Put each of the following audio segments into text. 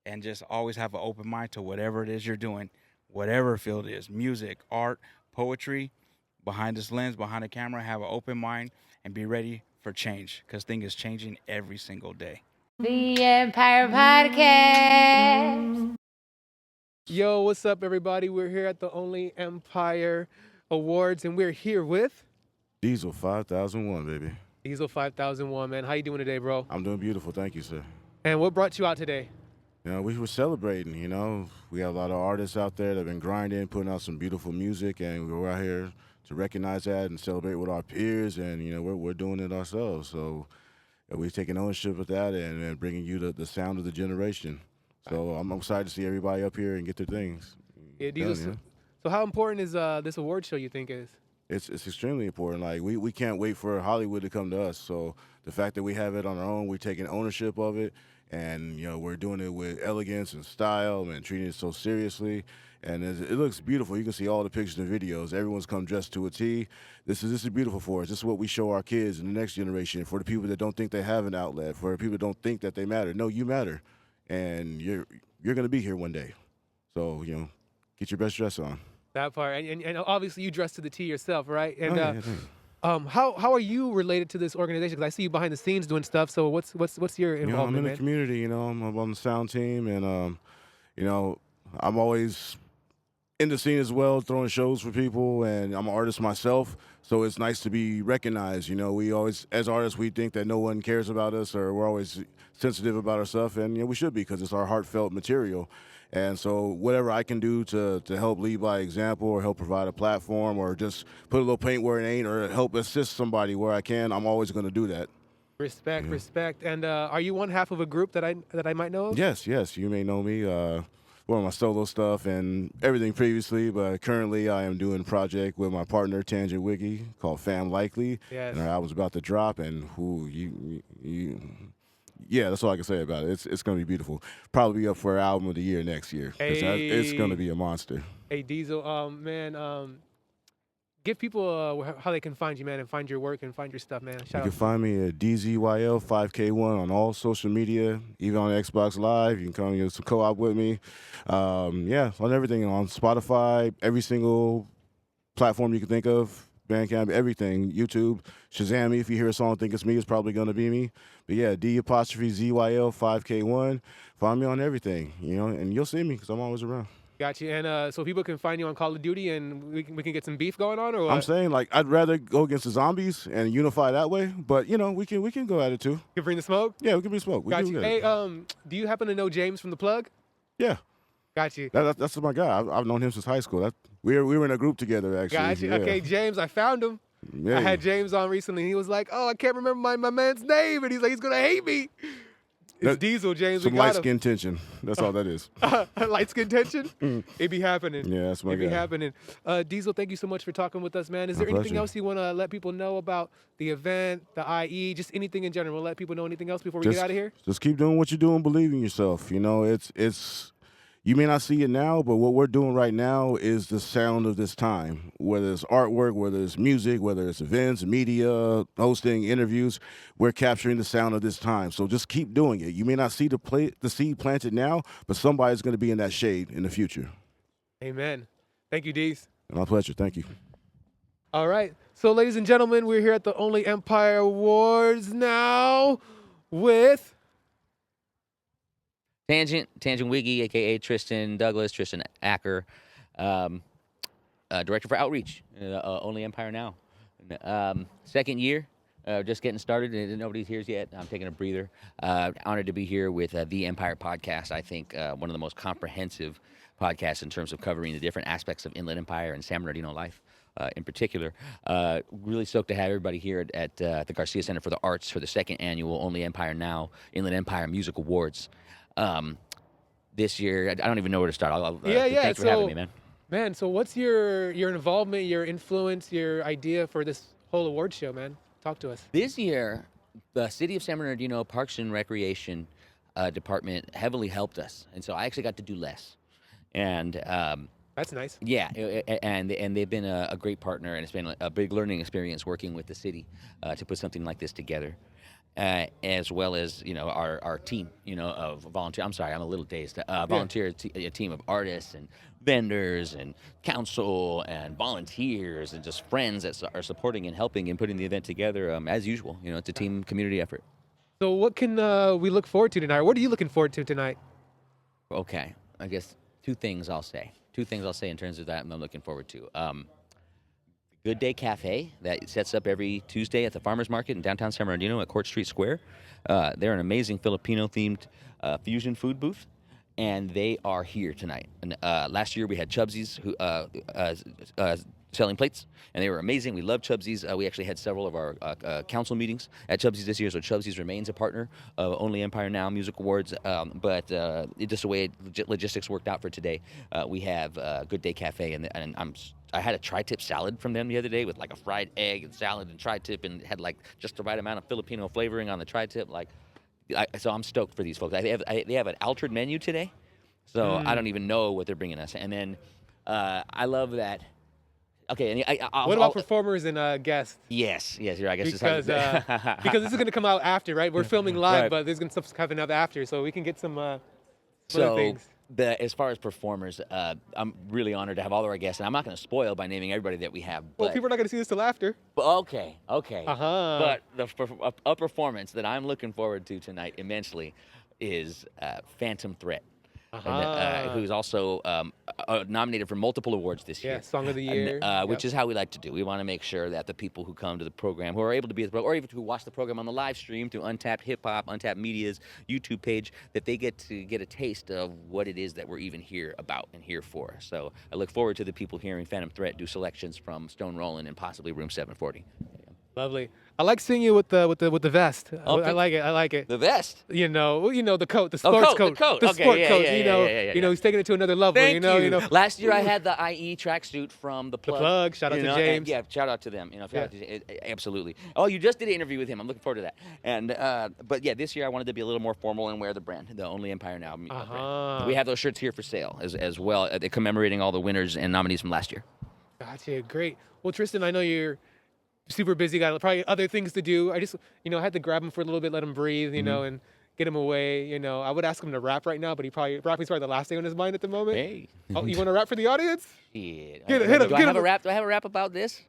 and just always have an open mind to whatever it is you're doing, whatever field it is, music, art, poetry, behind this lens, behind the camera, have an open mind and be ready for change because things is changing every single day. The Empire Podcast. Yo, what's up, everybody? We're here at the Only Empire Awards, and we're here with Diesel 5001, baby. Diesel 5001, man. How you doing today, bro? I'm doing beautiful, thank you, sir. And what brought you out today? You know, we were celebrating, you know. We have a lot of artists out there that have been grinding, putting out some beautiful music, and we're out here to recognize that and celebrate with our peers, and, you know, we're doing it ourselves. So we're taking ownership of that and bringing you the sound of the generation. So I'm excited to see everybody up here and get their things. Yeah, done, Diesel. So how important is this award show, you think, is? It's extremely important. Like, we can't wait for Hollywood to come to us. So the fact that we have it on our own, we're taking ownership of it, and, you know, we're doing it with elegance and style and treating it so seriously. And it looks beautiful. You can see all the pictures and videos. Everyone's come dressed to a T. This is beautiful for us. This is what we show our kids and the next generation. For the people that don't think they have an outlet, for the people that don't think that they matter. No, you matter, and you're gonna be here one day. So, you know, get your best dress on. That part, and obviously you dress to the T yourself, right? And Yeah, how are you related to this organization? Because I see you behind the scenes doing stuff. So what's your involvement, you know, I'm in man? the community. You know, I'm on the sound team, and you know, I'm always in the scene as well, throwing shows for people, and I'm an artist myself, so it's nice to be recognized. You know, we always, as artists, we think that no one cares about us, or we're always sensitive about our stuff, and, you know, we should be, because it's our heartfelt material. And so whatever I can do to help lead by example, or help provide a platform, or just put a little paint where it ain't, or help assist somebody where I can, I'm always going to do that. Respect, Yeah. respect. And are you one half of a group that I might know of? Yes, you may know me. Well, my solo stuff and everything previously, but currently I am doing a project with my partner Tanjint called Fam Likely. Yes. And our album's about to drop, and yeah, that's all I can say about it. It's gonna be beautiful. Probably be up for album of the year next year. 'Cause it's gonna be a monster. Hey, Diesel, man, give people how they can find you, man, and find your work and find your stuff, man. You Shout can out. find me at DZYL 5K1 on all social media, even on Xbox Live. You can come and co-op with me. Yeah, on everything, on Spotify, every single platform you can think of, Bandcamp, everything, YouTube, Shazam me. If you hear a song and think it's me, it's probably going to be me. But yeah, D''ZYL 5K1. Find me on everything, you know, and you'll see me because I'm always around. Got you. And so people can find you on Call of Duty, and we can get some beef going on, or what? I'm saying, like, I'd rather go against the zombies and unify that way, but, you know, we can go at it too. You can bring the smoke? Yeah, we can be smoke. We Got can you. do Hey, that. do you happen to know James from The Plug? Yeah. Got you. That's my guy. I've known him since high school. We were in a group together, actually. Got you. Yeah. Okay, James, I found him. Yeah. I had James on recently, and he was like, "Oh, I can't remember my man's name," and he's like, "He's gonna hate me." It's Diesel, James. Some we got light him. skin tension. That's all that is. Light skin tension. It be happening. Yeah, that's my It be guy. happening. Diesel, thank you so much for talking with us, man. Is My there anything pleasure. else you want to let people know about the event, the IE, just anything in general? Let people know anything else before we get out of here? Just keep doing what you're doing. Believe in yourself. You know, it's. You may not see it now, but what we're doing right now is the sound of this time. Whether it's artwork, whether it's music, whether it's events, media, hosting, interviews, we're capturing the sound of this time. So just keep doing it. You may not see the seed planted now, but somebody's going to be in that shade in the future. Amen. Thank you, Deez. My pleasure. Thank you. All right. So, ladies and gentlemen, we're here at the Only Empire Awards now with Tanjint Wiggy, a.k.a. Tristan Douglas, Tristan Acker, Director for Outreach, Only Empire Now. Second year, just getting started, and nobody's here yet. I'm taking a breather. Honored to be here with the Empire Podcast. I think one of the most comprehensive podcasts in terms of covering the different aspects of Inland Empire and San Bernardino life. In particular, really stoked to have everybody here at the Garcia Center for the Arts for the second annual Only Empire Now Inland Empire Music Awards. This year, I don't even know where to start. Thanks for having me, man. Man, so what's your involvement, your influence, your idea for this whole award show, man? Talk to us. This year, the City of San Bernardino Parks and Recreation Department heavily helped us, and so I actually got to do less. And That's nice. yeah, and they've been a great partner, and it's been a big learning experience working with the city to put something like this together. as well as our team of volunteer. I'm sorry, I'm a little dazed. A team of artists and vendors and council and volunteers and just friends that are supporting and helping and putting the event together. As usual, it's a team community effort. So what can we look forward to tonight? What are you looking forward to tonight? Okay, I guess two things I'll say in terms of that I'm looking forward to. Good Day Cafe that sets up every Tuesday at the Farmers Market in downtown San Bernardino at Court Street Square. They're an amazing Filipino-themed fusion food booth, and they are here tonight. And last year we had Chubsy's who selling plates, and they were amazing. We love Chubsy's. We actually had several of our council meetings at Chubsy's this year, so Chubsy's remains a partner of Only Empire Now Music Awards. But just the way logistics worked out for today, we have Good Day Cafe, and I had a tri-tip salad from them the other day with like a fried egg and salad and tri-tip, and had like just the right amount of Filipino flavoring on the tri-tip. So I'm stoked for these folks. They have an altered menu today, so I don't even know what they're bringing us. And then I love that. Okay, and what about performers and guests? Yes, you're right. I guess because because this is going to come out after, right? We're filming live, right. But there's going to stuff coming out after, so we can get some other things. As far as performers, I'm really honored to have all of our guests, and I'm not going to spoil by naming everybody that we have. Well, people are not going to see this till after. Okay. Uh-huh. But a performance that I'm looking forward to tonight immensely is Phantom Threat. Who's also nominated for multiple awards this year. Yeah, Song of the Year. Which is how we like to do. We want to make sure that the people who come to the program, who are able to be at the program, or even who watch the program on the live stream through Untapped Hip Hop, Untapped Media's YouTube page, that they get a taste of what it is that we're even here about and here for. So I look forward to the people hearing Phantom Threat do selections from Stone Rollin' and possibly Room 740. Lovely. I like seeing you with the vest. I like it. The vest. The coat, the sports coat. The sport coat. He's taking it to another level. Thank you. Last year I had the IE tracksuit from the Plug. The Plug. Shout out to James. Yeah, shout out to them. Absolutely. Oh, you just did an interview with him. I'm looking forward to that. And but yeah, this year I wanted to be a little more formal and wear the brand, the Only Empire Now brand. We have those shirts here for sale as well, commemorating all the winners and nominees from last year. Gotcha. Great. Well, Tristan, I know you're super busy, got probably other things to do. I just, I had to grab him for a little bit, let him breathe, and get him away. I would ask him to rap right now, but rapping's probably the last thing on his mind at the moment. Hey. Oh, you want to rap for the audience? Yeah. Hit him. Do I have a rap about this?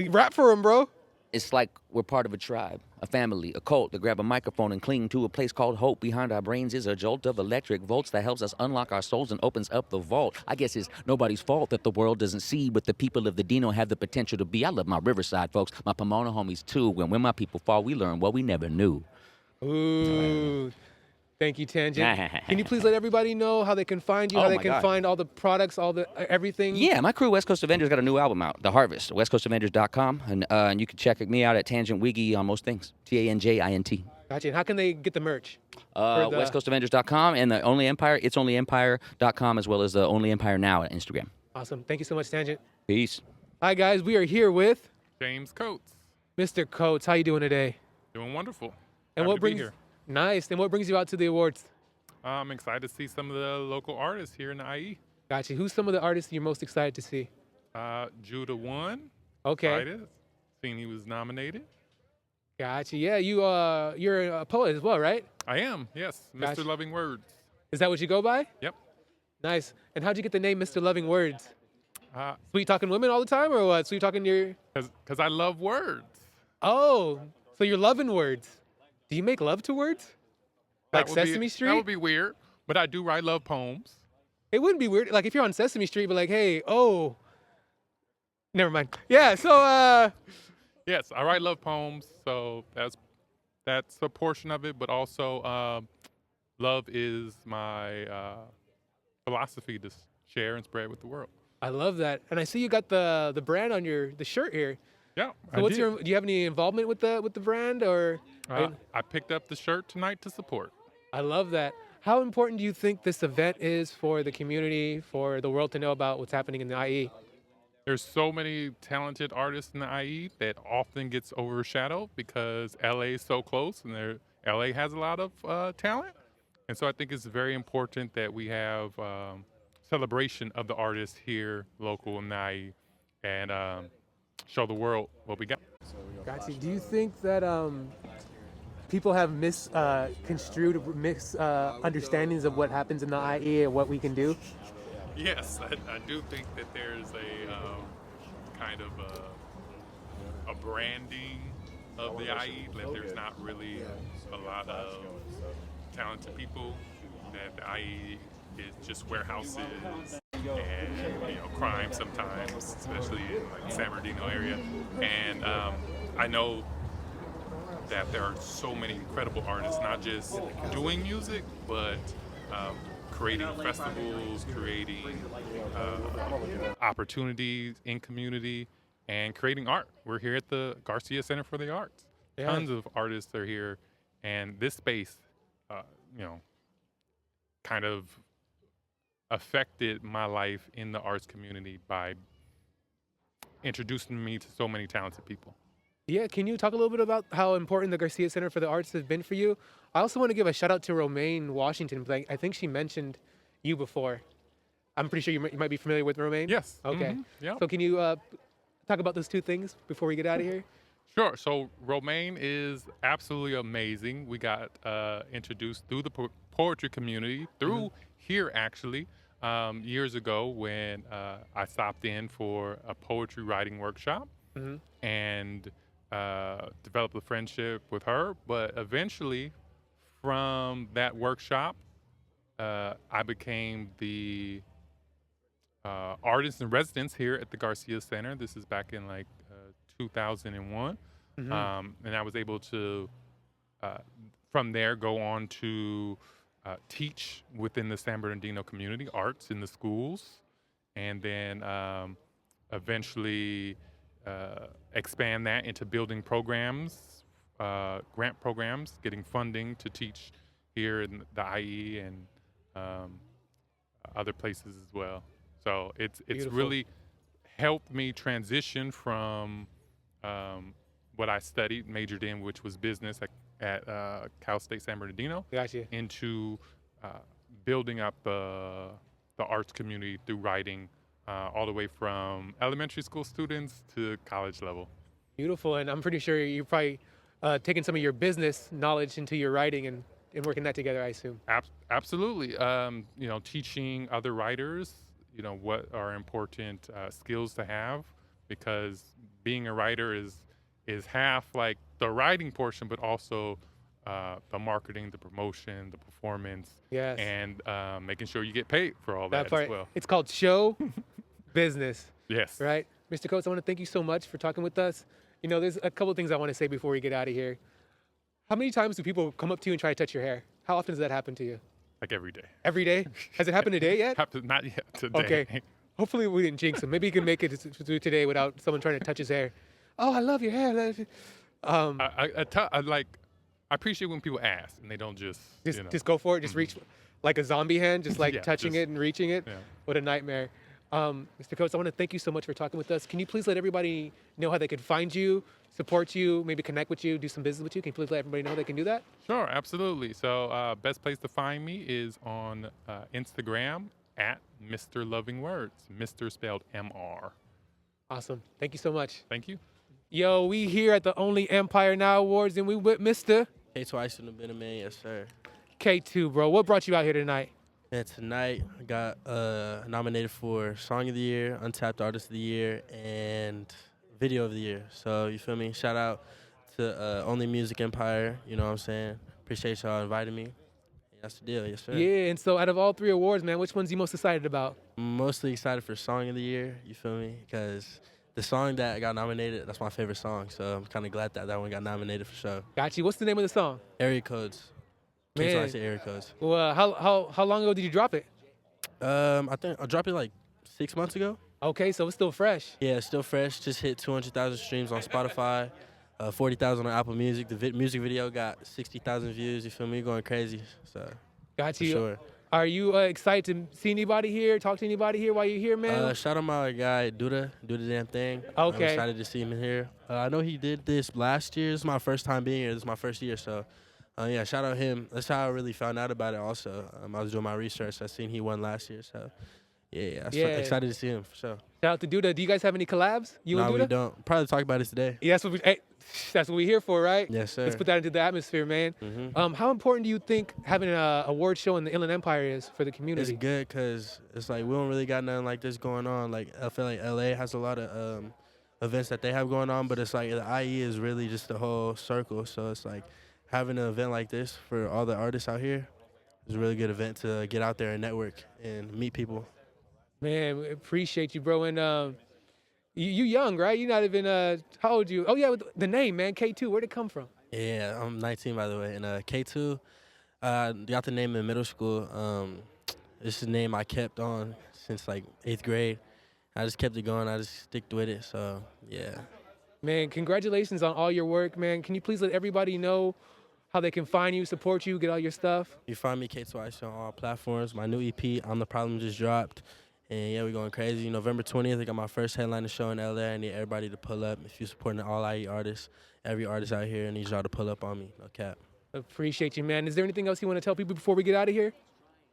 Rap for him, bro. It's like we're part of a tribe, a family, a cult that grab a microphone and cling to a place called hope. Behind our brains is a jolt of electric volts that helps us unlock our souls and opens up the vault. I guess it's nobody's fault that the world doesn't see what the people of the Dino have the potential to be. I love my Riverside folks, my Pomona homies too. When my people fall, we learn what we never knew. Ooh. Thank you, Tanjint. Can you please let everybody know how they can find you, how they can find all the products, all the everything? Yeah, my crew, West Coast Avengers, got a new album out, The Harvest, westcoastavengers.com. And you can check me out at Tanjint Wiggy on most things, TANJINT. Gotcha. And how can they get the merch? Westcoastavengers.com and the Only Empire, it's onlyempire.com, as well as the Only Empire Now at Instagram. Awesome. Thank you so much, Tanjint. Peace. Hi, guys. We are here with James Coates. Mr. Coates. How you doing today? Doing wonderful. And Happy to be here. Nice. And what brings you out to the awards? I'm excited to see some of the local artists here in the IE. Gotcha. Who's some of the artists you're most excited to see? Judah won. Okay. Seen he was nominated. Gotcha. Yeah, you're a poet as well, right? I am, yes. Gotcha. Mr. Loving Words. Is that what you go by? Yep. Nice. And how'd you get the name Mr. Loving Words? Sweet talking women all the time, or what? Sweet talking your... Because I love words. Oh, so you're loving words. Do you make love to words? Like Sesame Street? That would be weird, but I do write love poems. It wouldn't be weird. Like if you're on Sesame Street, but like, hey, oh. Never mind. Yeah, so Yes, I write love poems, so that's a portion of it, but also love is my philosophy to share and spread with the world. I love that. And I see you got the brand on the shirt here. Yeah. So do you have any involvement with the brand, or? I picked up the shirt tonight to support. I love that. How important do you think this event is for the community, for the world to know about what's happening in the IE? There's so many talented artists in the IE that often gets overshadowed because LA is so close and LA has a lot of talent. And so I think it's very important that we have celebration of the artists here, local in the IE, and show the world what we got. Gotcha. Do you think that people have misconstrued, misunderstandings of what happens in the IE and what we can do? Yes, I do think that there's a kind of a branding of the IE, that there's not really a lot of talented people, that the IE is just warehouses and crime sometimes, especially in like the San Bernardino area. And I know that there are so many incredible artists, not just doing music, but creating festivals, creating opportunities in community, and creating art. We're here at the Garcia Center for the Arts. Yeah. Tons of artists are here, and this space, kind of affected my life in the arts community by introducing me to so many talented people. Yeah, can you talk a little bit about how important the Garcia Center for the Arts has been for you? I also want to give a shout out to Romaine Washington. I think she mentioned you before. I'm pretty sure you might be familiar with Romaine. Yes. Okay. Yeah. So can you talk about those two things before we get out of here? Sure. So Romaine is absolutely amazing. We got introduced through the poetry community, through here actually, years ago when I stopped in for a poetry writing workshop and developed a friendship with her. But eventually, from that workshop, I became the artist in residence here at the Garcia Center. This is back in like 2001. And I was able to, from there, go on to teach within the San Bernardino community, arts in the schools, and then eventually expand that into building programs, grant programs, getting funding to teach here in the IE and other places as well. So it's really helped me transition from what I studied, majored in, which was business at Cal State San Bernardino, Gotcha. into building up the arts community through writing, all the way from elementary school students to college level. Beautiful, and I'm pretty sure you're probably taking some of your business knowledge into your writing and working that together, I assume. Absolutely. Teaching other writers, what are important skills to have, because being a writer is half like the writing portion, but also the marketing, the promotion, the performance, Yes. and making sure you get paid for all that part, as well. it's called show business, Yes. right? Mr. Coates, I want to thank you so much for talking with us. There's a couple things I want to say before we get out of here. How many times do people come up to you and try to touch your hair? How often does that happen to you? Like every day. Every day? Has it happened today yet? Not yet today. Okay. Hopefully we didn't jinx him. Maybe he can make it through today without someone trying to touch his hair. Oh, I love your hair. I appreciate when people ask and they don't just go for it. Just reach like a zombie hand, just like touching it and reaching it. Yeah. What a nightmare. Mr. Coates, I want to thank you so much for talking with us. Can you please let everybody know how they can find you, support you, maybe connect with you, do some business with you? Can you please let everybody know they can do that? Sure, absolutely. So best place to find me is on Instagram at Mr. Loving Words. Mr. spelled M-R. Awesome. Thank you so much. Thank you. Yo, we here at the Only Empire Now Awards, and we with Mr. Twice in the been a man, yes sir. K2, bro. What brought you out here tonight? Yeah, tonight I got nominated for Song of the Year, Untapped Artist of the Year, and Video of the Year. So you feel me? Shout out to Only Music Empire. You know what I'm saying? Appreciate y'all inviting me. That's the deal, yes sir. Yeah, and so out of all three awards, man, which one's you most excited about? I'm mostly excited for Song of the Year. You feel me? Because the song that got nominated, that's my favorite song. So I'm kind of glad that that one got nominated for sure. Got you. What's the name of the song? Area Codes. Man. I say Area Codes. Well, how long ago did you drop it? I think I dropped it like 6 months ago. Okay, so it's still fresh. Yeah, it's still fresh. Just hit 200,000 streams on Spotify, 40,000 on Apple Music. The music video got 60,000 views. You feel me? Going crazy. So, got you. For sure. Are you excited to see anybody here, talk to anybody here while you're here, man? Shout out my guy, Duda. Do the damn thing. Okay. I'm excited to see him in here. I know he did this last year. This is my first time being here. This is my first year, so yeah, shout out him. That's how I really found out about it also. I was doing my research. I seen he won last year, so Yeah. Excited to see him for sure. Shout out to Duda. Do you guys have any collabs? You No, and we Duda? don't. Probably talk about it today. Yeah, that's what we're here for, right? Yes, sir. Let's put that into the atmosphere, man. How important do you think having an award show in the Inland Empire is for the community? It's good because it's like we don't really got nothing like this going on. Like I feel like LA has a lot of events that they have going on, but it's like the IE is really just the whole circle. So it's like having an event like this for all the artists out here is a really good event to get out there and network and meet people. Man, we appreciate you, bro. And you young, right? You're not even how old you? Oh yeah, with the name, man, K2. Where'd it come from? Yeah, I'm 19 by the way, and K2 got the name in middle school. This is a name I kept on since like 8th grade. I just kept it going. I just stick with it. So yeah. Man, congratulations on all your work, man. Can you please let everybody know how they can find you, support you, get all your stuff? You find me K2 on all platforms. My new EP, I'm the Problem, just dropped. And yeah, we're going crazy. November 20th, I got my first headliner show in LA. I need everybody to pull up. If you're supporting all IE artists, every artist out here, I need y'all to pull up on me. No cap. Appreciate you, man. Is there anything else you want to tell people before we get out of here?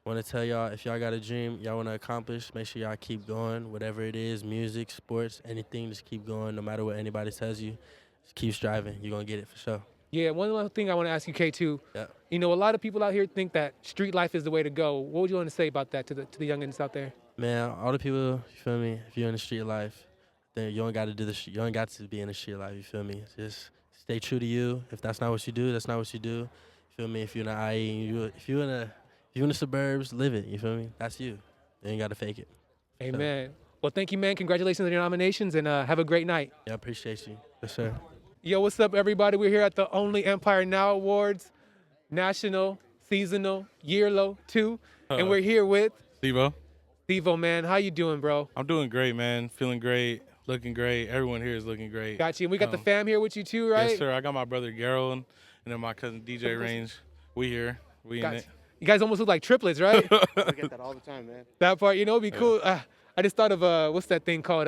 Want to tell y'all, if y'all got a dream, y'all want to accomplish, make sure y'all keep going. Whatever it is, music, sports, anything, just keep going. No matter what anybody tells you, just keep striving. You're going to get it for sure. Yeah, one other thing I want to ask you, K2. Yeah. You know, a lot of people out here think that street life is the way to go. What would you want to say about that to the youngins out there? Man, all the people, you feel me? If you're in the street life, then you don't got to do this. You don't got to be in the street life. You feel me? Just stay true to you. If that's not what you do, that's not what you do. You feel me? If you're in the IE, if you're in the suburbs, live it. You feel me? That's you. You ain't got to fake it. Amen. Well, thank you, man. Congratulations on your nominations, and have a great night. Yeah, I appreciate you. Yes, sir. Yo, what's up, everybody? We're here at the Only Empire Now Awards, National, Seasonal, Yearlo 2, and we're here with Stvo. Stvo, man. How you doing, bro? I'm doing great, man. Feeling great, looking great. Everyone here is looking great. Got you. And we got the fam here with you too, right? Yes, sir. I got my brother Gerald and then my cousin DJ Range. We here. We in Got it. you guys almost look like triplets, right? I get that all the time, man. That part, it'd be cool. I just thought of what's that thing called?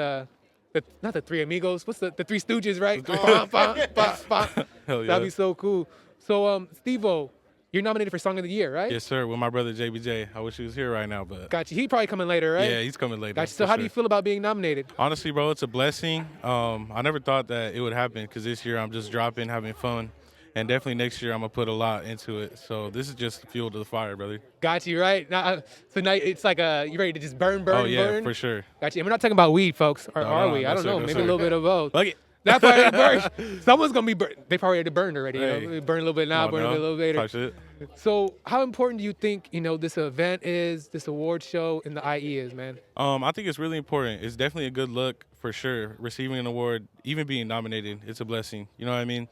Not the Three Amigos. What's the Three Stooges, right? Bah, bah, bah, bah. Hell yeah. That'd be so cool. So, Stvo, you're nominated for Song of the Year, right? Yes, sir. With my brother JBJ. I wish he was here right now, but Got you. He probably coming later, right? yeah, he's coming later. Got you. So, for how do sure. you feel about being nominated? Honestly, bro, it's a blessing. I never thought that it would happen because this year I'm just dropping, having fun. And definitely next year I'm going to put a lot into it. So this is just fuel to the fire, brother. Got you, right? Now, so now it's like you ready to just burn, Oh, yeah, burn? for sure. Got you. And we're not talking about weed, folks. Or No, are no, we? no, I don't sir, know. no, Maybe sir. a little bit of both. Look it. That's why it burns. Someone's going to be burned. They probably already burned already. Hey. You know? Burn a little bit now, Come burn on a now. little later. Type shit. So how important do you think, this event is, this award show in the IE is, man? I think it's really important. It's definitely a good look for sure. Receiving an award, even being nominated, it's a blessing. You know what I mean?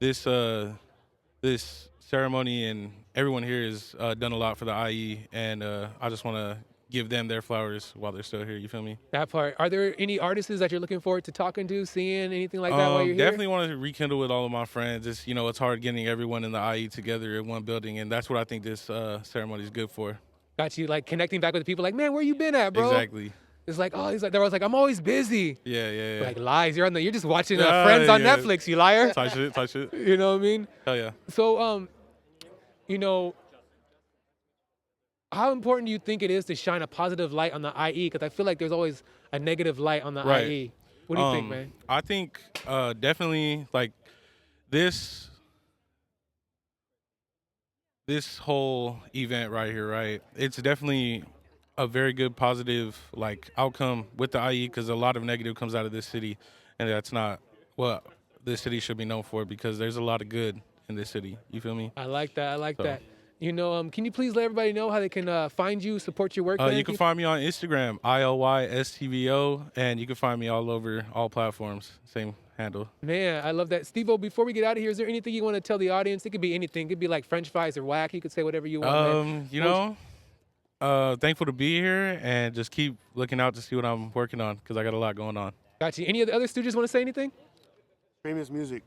This ceremony and everyone here has done a lot for the IE, and I just want to give them their flowers while they're still here. You feel me? That part. Are there any artists that you're looking forward to talking to, seeing, anything like that while you're here? Definitely want to rekindle with all of my friends. It's hard getting everyone in the IE together in one building, and that's what I think this ceremony is good for. Got you, like connecting back with the people, like, man, where you been at, bro? Exactly. It's like, they're always like, I'm always busy. Yeah. Like lies. You're just watching Yeah, Friends on yeah. Netflix, you liar. Type shit. You know what I mean? Hell yeah. So, how important do you think it is to shine a positive light on the IE? Because I feel like there's always a negative light on the Right. IE. What do you think, man? I think definitely like this whole event right here, right? It's definitely a very good positive like outcome with the IE because a lot of negative comes out of this city, and that's not what this city should be known for because there's a lot of good in this city. You feel me? I like that. I like So- that. Can you please let everybody know how they can find you, support your work? man? You can find me on Instagram, ILYSTVO, and you can find me all over all platforms. Same handle. Man, I love that. Steve-O, before we get out of here, is there anything you want to tell the audience? It could be anything. It could be like French fries or whack. You could say whatever you want, man. Thankful to be here and just keep looking out to see what I'm working on because I got a lot going on. Got you. Any of the other studios want to say anything? Famous music.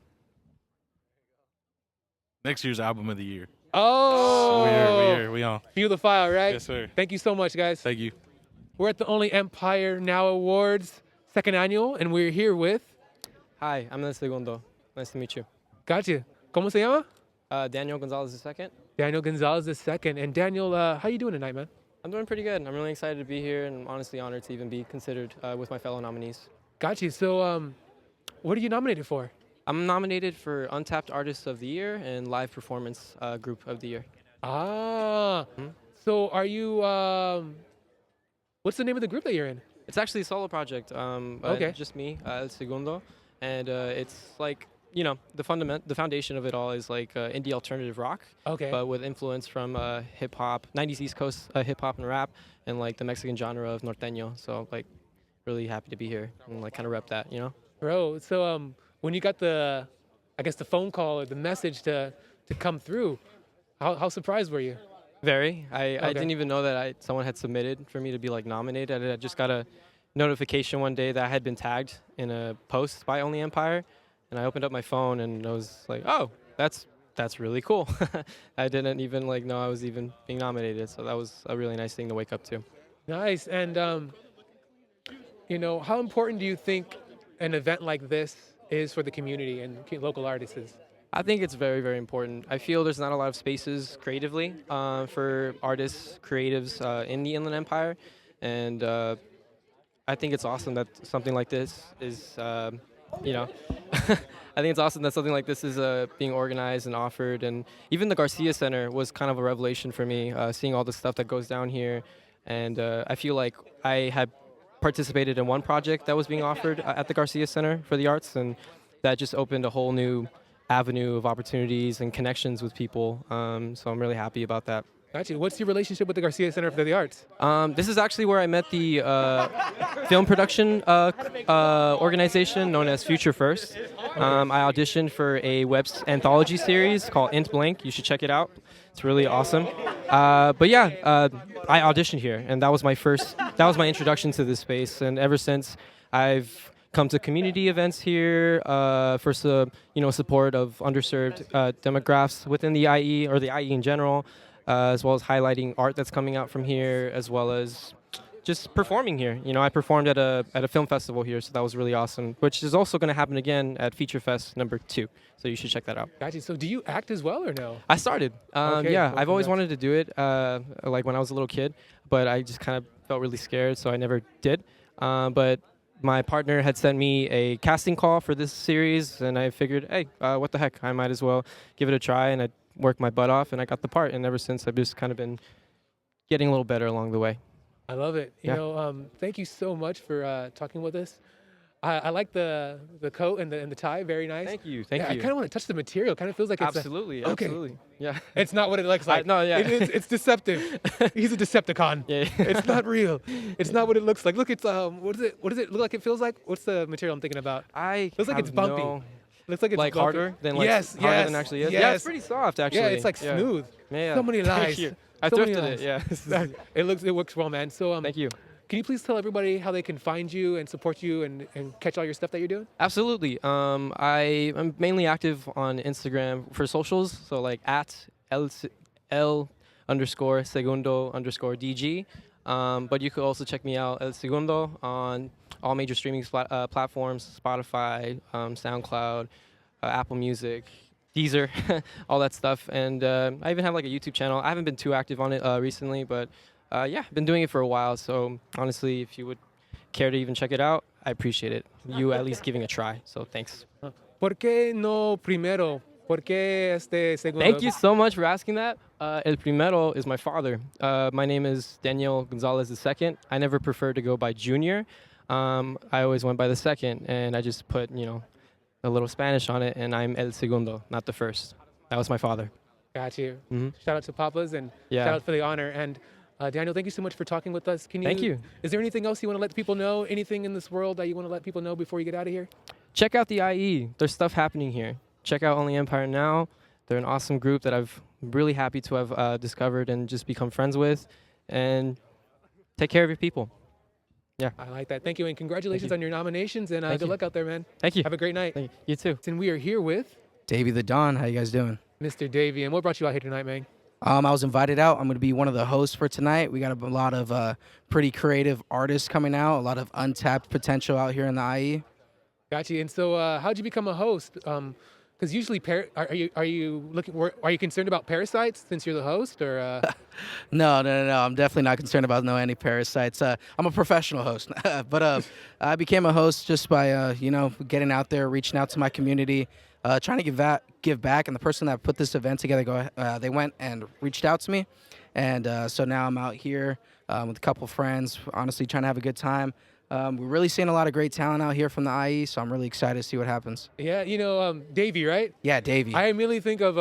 Next year's album of the year. Oh, We're here. We on. Feel the file, right? Yes, sir. Thank you so much, guys. Thank you. We're at the Only Empire Now Awards, second annual, and we're here with. Hi, I'm the Segundo. Nice to meet you. Gotcha. ¿Cómo se llama? Daniel Gonzalez II. Daniel Gonzalez II. And Daniel, how you doing tonight, man? I'm doing pretty good. I'm really excited to be here and I'm honestly honored to even be considered with my fellow nominees. Got you. So, what are you nominated for? I'm nominated for Untapped Artist of the Year and Live Performance Group of the Year. Ah. So, are you? What's the name of the group that you're in? It's actually a solo project. Okay. Just me, El Segundo, and it's like the foundation of it all is like indie alternative rock. Okay. But with influence from hip hop, 90s East Coast hip hop and rap, and like the Mexican genre of norteño. So like, really happy to be here and like kind of rep that, Bro, so when you got the phone call or the message to come through, how surprised were you? Very. I Okay. didn't even know that someone had submitted for me to be like nominated. I just got a notification one day that I had been tagged in a post by Only Empire, and I opened up my phone and I was like, oh, that's really cool. I didn't even like know I was even being nominated, so that was a really nice thing to wake up to. Nice. And how important do you think an event like this is for the community and local artists? I think it's very, very important. I feel there's not a lot of spaces creatively for artists, creatives in the Inland Empire, and I think it's awesome that something like this is, I think it's awesome that something like this is being organized and offered. And even the Garcia Center was kind of a revelation for me, seeing all the stuff that goes down here. And I feel like I had participated in one project that was being offered at the Garcia Center for the Arts, and that just opened a whole new avenue of opportunities and connections with people. So I'm really happy about that. Gotcha. What's your relationship with the Garcia Center for the Arts? This is actually where I met the film production organization known as Future First. I auditioned for a web anthology series called Int Blank. You should check it out. It's really awesome. I auditioned here, and that was my introduction to this space. And ever since, I've come to community events here for support of underserved demographics within the IE or the IE in general. As well as highlighting art that's coming out from here, as well as just performing here. I performed at a film festival here, so that was really awesome, which is also going to happen again at Feature Fest #2, so you should check that out. Gotcha. So do you act as well or no? I started. Okay, yeah, cool. I've always Congrats. wanted to do it, like when I was a little kid, but I just kind of felt really scared, so I never did. But my partner had sent me a casting call for this series, and I figured, hey, what the heck, I might as well give it a try, and I worked my butt off, and I got the part. And ever since, I've just kind of been getting a little better along the way. I love it. Yeah. Thank you so much for talking with us. I like the coat and the tie. Very nice. Thank you. I kind of want to touch the material. Kind of feels like it's Absolutely. okay. Absolutely. Yeah. It's not what it looks like. No, yeah. It's deceptive. He's a Decepticon. Yeah. It's not real. It's not what it looks like. Look, it's what does it look like? It feels like. What's the material I'm thinking about? Looks like it's bumpy. Looks like it's like bumpy. harder than like yes, harder yes, than actually is. Yes. Yeah, it's pretty soft actually. Yeah, it's like smooth. Yeah. So many Thank lies. you. I So many thrifted it. Yeah. It works well, man. So Thank you. Can you please tell everybody how they can find you and support you and catch all your stuff that you're doing? Absolutely. I am mainly active on Instagram for socials, so like at L_Segundo_DG. But you could also check me out El Segundo on all major streaming platforms, Spotify, SoundCloud, Apple Music, Deezer, all that stuff. And I even have like a YouTube channel. I haven't been too active on it recently, but yeah, I've been doing it for a while. So honestly, if you would care to even check it out, I appreciate it. You at least giving a try. So thanks. ¿Por qué no primero? ¿Por qué segundo? Thank you so much for asking that. El Primero is my father. My name is Daniel Gonzalez II. I never preferred to go by Junior. I always went by the second, and I just put, a little Spanish on it, and I'm El Segundo, not the first. That was my father. Got you. Mm-hmm. Shout out to Papa's and Yeah. shout out for the honor. And Daniel, thank you so much for talking with us. Thank you. Is there anything else you want to let people know? Anything in this world that you want to let people know before you get out of here? Check out the IE. There's stuff happening here. Check out Only Empire now. They're an awesome group that I've really happy to have discovered and just become friends with. And take care of your people. Yeah. I like that. Thank you, and congratulations you. on your nominations, and Thank good you. luck out there, man. Thank you. Have a great night. Thank you. You too. And we are here with Davey The Don, how you guys doing? Mr. Davey. And what brought you out here tonight, man? I was invited out. I'm going to be one of the hosts for tonight. We got a lot of pretty creative artists coming out, a lot of untapped potential out here in the IE. Got you. And so how'd you become a host? Because usually, are you looking? Are you concerned about parasites since you're the host, or? No. I'm definitely not concerned about any parasites. I'm a professional host, but I became a host just by getting out there, reaching out to my community, trying to give back. And the person that put this event together, they went and reached out to me, and so now I'm out here with a couple friends, honestly trying to have a good time. We're really seeing a lot of great talent out here from the IE, so I'm really excited to see what happens. Yeah, Davey, right? Yeah, Davey. I immediately think of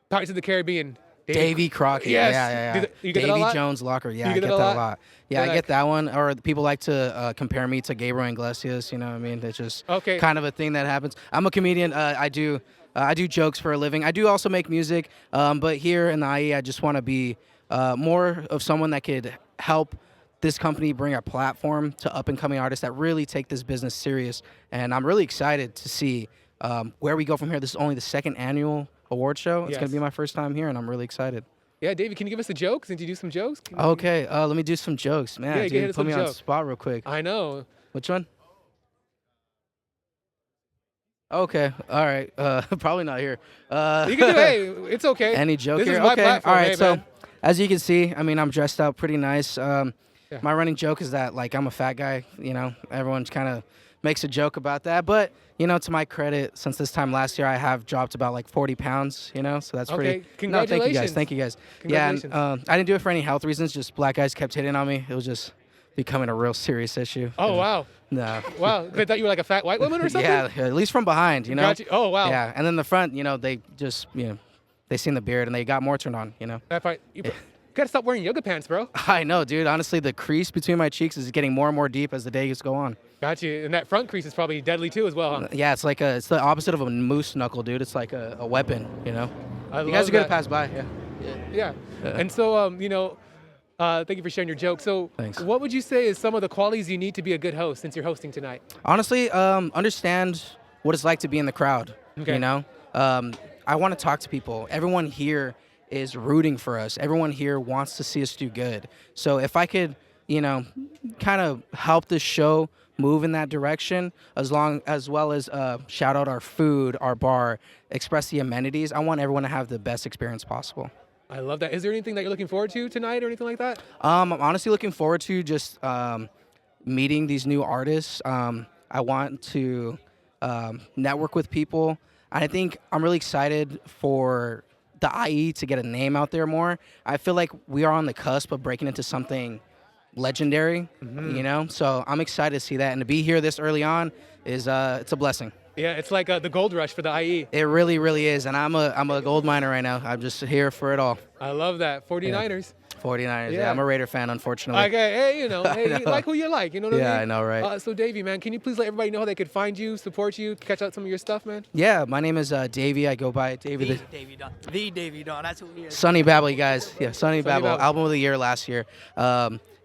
Pirates of the Caribbean. Davy Crockett. Yes. Yeah. You get that a Davy lot? Jones Locker. Yeah, You I get get that a that a lot? lot. Yeah, Yeah, I get that one. Or people like to compare me to Gabriel Iglesias. You know what I mean? It's just Okay. kind of a thing that happens. I'm a comedian. I do jokes for a living. I do also make music. But here in the IE, I just want to be more of someone that could help this company bring a platform to up-and-coming artists that really take this business serious. And I'm really excited to see where we go from here. This is only the second annual award show. It's going to be my first time here, and I'm really excited. Yeah, Davey, can you give us a joke? Since you do some jokes? Okay, let me do some jokes. Man, Yeah, dude, put me on the spot real quick. I know. Which one? Okay, all right. Probably not here. You can do, hey, it's okay. Any joke This here? is my Okay, platform, all right. hey, So, man. as you can see, I mean, I'm dressed out pretty nice. Yeah. My running joke is that, like, I'm a fat guy. Everyone kind of makes a joke about that. But, to my credit, since this time last year, I have dropped about, like, 40 pounds, so that's pretty. Okay, congratulations. No, thank you guys. Congratulations. Yeah, and, I didn't do it for any health reasons. Just black guys kept hitting on me. It was just becoming a real serious issue. Oh, wow. No. Wow, they thought you were like a fat white woman or something? Yeah, at least from behind, Got you. Oh, wow. Yeah, and then the front, they just, they seen the beard and they got more turned on, That part, you gotta stop wearing yoga pants, bro. I know, dude. Honestly, the crease between my cheeks is getting more and more deep as the days go on. Got you. And that front crease is probably deadly too as well, huh? Yeah, it's like it's the opposite of a moose knuckle, dude. It's like a weapon, I You love guys are gonna that. pass by, yeah. Yeah. And so, thank you for sharing your joke. So, Thanks. what would you say is some of the qualities you need to be a good host since you're hosting tonight? Honestly, understand what it's like to be in the crowd. Okay. I want to talk to people. Everyone here is rooting for us. Everyone here wants to see us do good. So if I could, kind of help this show move in that direction, as well as shout out our food, our bar, express the amenities. I want everyone to have the best experience possible. I love that. Is there anything that you're looking forward to tonight or anything like that? I'm honestly looking forward to just meeting these new artists. I want to network with people. And I think I'm really excited for the IE to get a name out there more. I feel like we are on the cusp of breaking into something legendary, So I'm excited to see that. And to be here this early on is it's a blessing. Yeah, it's like the gold rush for the IE. It really, really is. And I'm a gold miner right now. I'm just here for it all. I love that. 49ers. 49ers. Yeah. Yeah, I'm a Raider fan, unfortunately. Okay, hey, you like who you like, you know what I mean? Yeah, I know, right? So, Davey, man, can you please let everybody know how they could find you, support you, catch out some of your stuff, man? Yeah, my name is Davey. I go by Davey the Davey Don. The Davey Don. That's who he is. Sunny Babble, you guys. Yeah, Sunny Babble. Babble. Album of the year last year.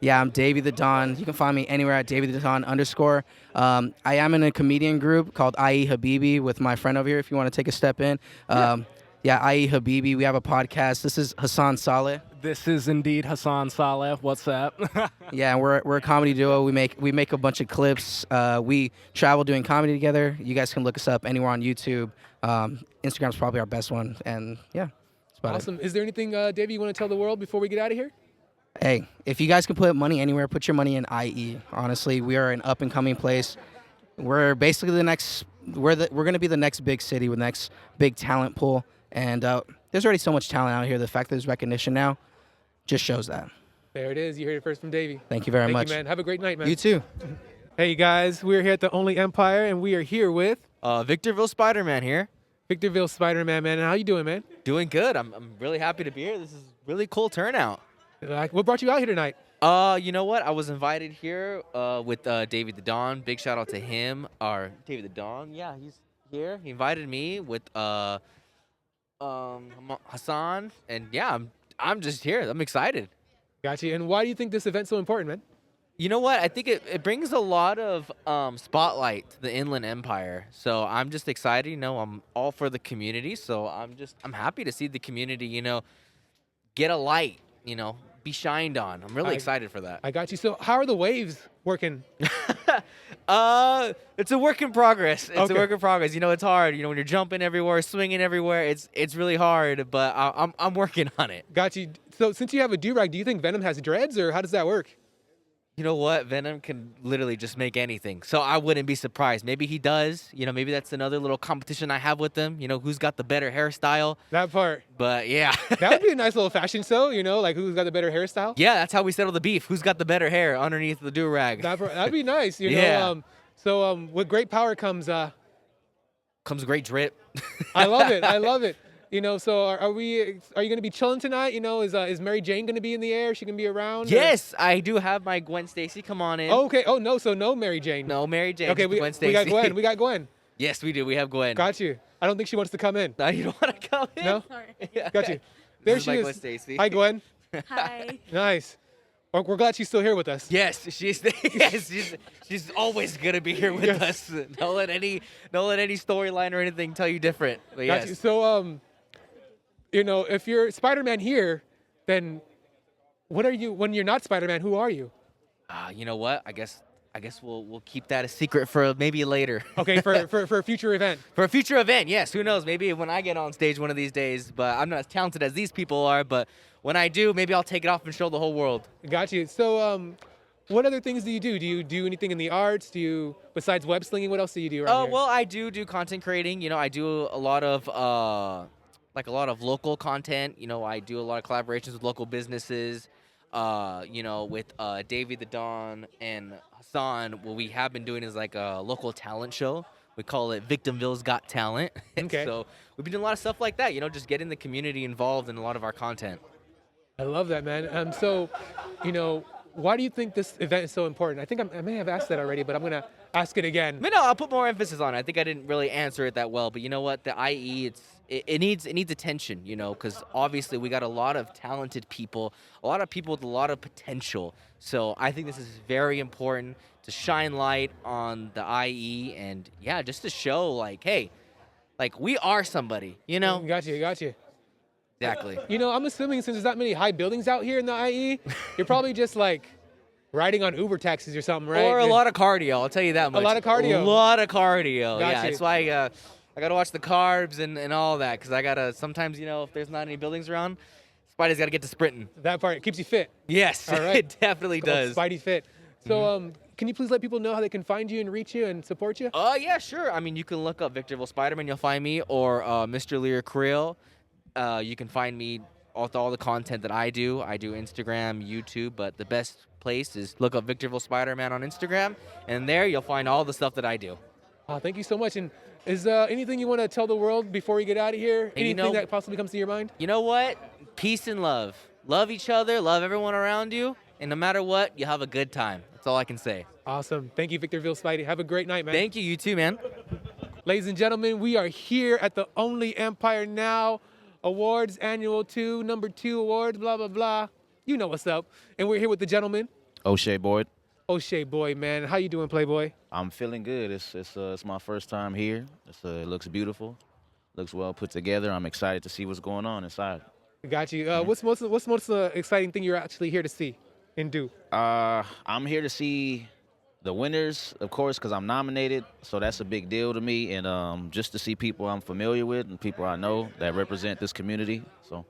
Yeah, I'm Davey the Don. You can find me anywhere at Davey the Don _. I am in a comedian group called IE Habibi with my friend over here if you want to take a step in. Yeah, IE Habibi. We have a podcast. This is Hassan Saleh. This is indeed Hassan Saleh. What's up? Yeah, and we're a comedy duo. We make a bunch of clips. We travel doing comedy together. You guys can look us up anywhere on YouTube. Instagram's probably our best one. And yeah, that's about it. Awesome. Is there anything, Davey, you want to tell the world before we get out of here? Hey, if you guys can put money anywhere, put your money in IE. Honestly, we are an up and coming place. We're basically the next. We're going to be the next big city with the next big talent pool. And there's already so much talent out here. The fact that there's recognition now just shows that. There it is. You heard it first from Davey. Thank you very much. Thank you, man. Have a great night, man. You too. Hey, guys. We're here at the Only Empire, and we are here with Victorville Spider-Man here. Victorville Spider-Man, man. How you doing, man? Doing good. I'm really happy to be here. This is really cool turnout. What brought you out here tonight? You know what? I was invited here with Davey The Don. Big shout out to him. Or Davey The Don. Yeah, he's here. He invited me with Hassan, and yeah, I'm just here. I'm excited. Got you. And why do you think this event's so important, man? You know what? I think it brings a lot of spotlight to the Inland Empire. So I'm just excited. I'm all for the community. So I'm happy to see the community, get a light, be shined on. I'm really excited for that. I got you. So how are the waves working? It's a work in progress. It's Okay. a work in progress. You know, it's hard. You know, when you're jumping everywhere, swinging everywhere, it's really hard. But I'm working on it. Got you. So since you have a do-rag, do you think Venom has dreads, or how does that work? You know what? Venom can literally just make anything. So I wouldn't be surprised. Maybe he does. You know, maybe that's another little competition I have with him. You know, who's got the better hairstyle. That part. But yeah. That would be a nice little fashion show, you know, like who's got the better hairstyle. Yeah, that's how we settle the beef. Who's got the better hair underneath the do-rag? That'd be nice, you Yeah. know. So with great power comes Comes great drip. I love it. I love it. You know, so are you going to be chilling tonight? You know, is Mary Jane going to be in the air? She going to be around? or- Yes, I do have my Gwen Stacy. Come on in. Oh, okay. Oh, no. So no Mary Jane. No, Mary Jane. Okay, just we Gwen got Stacy. Gwen. We got Gwen. Yes, we do. We have Gwen. Got you. I don't think she wants to come in. No, you don't want to come in? No? Yeah, Got okay. you. There This she my is. Gwen Stacy. Hi, Gwen. Hi. Nice. We're glad she's still here with us. Yes, she's she's always gonna be here with Yes. us. Don't let any storyline or anything tell you different. But Got yes. you. So you know, if you're Spider-Man here, then what are you when you're not Spider-Man? Who are you? You know what? I guess we'll keep that a secret for maybe later. Okay, for a future event. For a future event, yes. Who knows? Maybe when I get on stage one of these days. But I'm not as talented as these people are. But when I do, maybe I'll take it off and show the whole world. Got you. So what other things do you do? Do you do anything in the arts? Do you, besides web slinging, what else do you do around here? Well, I do content creating. You know, I do a lot of local content. You know, I do a lot of collaborations with local businesses. You know, with Davey The Don and Hassan, what we have been doing is like a local talent show. We call it Victorville's Got Talent. Okay. So we've been doing a lot of stuff like that. You know, just getting the community involved in a lot of our content. I love that, man. So, you know, why do you think this event is so important? I think I may have asked that already, but I'm going to ask it again. But no, I'll put more emphasis on it. I think I didn't really answer it that well. But you know what? The IE, it needs attention, you know, because obviously we got a lot of talented people, a lot of people with a lot of potential. So I think this is very important to shine light on the IE and, yeah, just to show, like, hey, like, we are somebody, you know? Got you. Exactly. You know, I'm assuming since there's not many high buildings out here in the IE, you're probably just like riding on Uber taxis or something, right? Or a lot of cardio, I'll tell you that much. A lot of cardio. A lot of cardio, Got yeah. you. That's why I got to watch the carbs and all that, because I got to, sometimes, you know, if there's not any buildings around, Spidey's got to get to sprinting. That part keeps you fit. Yes, All right. it definitely does. Spidey fit. So, can you please let people know how they can find you and reach you and support you? Yeah, sure. I mean, you can look up Victorville Spider-Man, you'll find me, or Mr. Lear Creel. You can find me with all the content that I do. I do Instagram, YouTube, but the best place is look up Victorville Spider-Man on Instagram, and there you'll find all the stuff that I do. Thank you so much. And is anything you want to tell the world before we get out of here? And you Anything know- that possibly comes to your mind? You know what? Peace and love. Love each other, love everyone around you, and no matter what, you have a good time. That's all I can say. Awesome. Thank you, Victorville Spidey. Have a great night, man. Thank you, you too, man. Ladies and gentlemen, we are here at the Only Empire Now Awards, Annual 2, number 2 awards, blah, blah, blah. You know what's up. And we're here with the gentleman, Oshea Boyd. Oshea Boyd, man. How you doing, Playboy? I'm feeling good. It's my first time here. It looks beautiful, looks well put together. I'm excited to see what's going on inside. Got you. What's most exciting thing you're actually here to see and do? I'm here to see the winners, of course, because I'm nominated, so that's a big deal to me. And just to see people I'm familiar with and people I know that represent this community. So.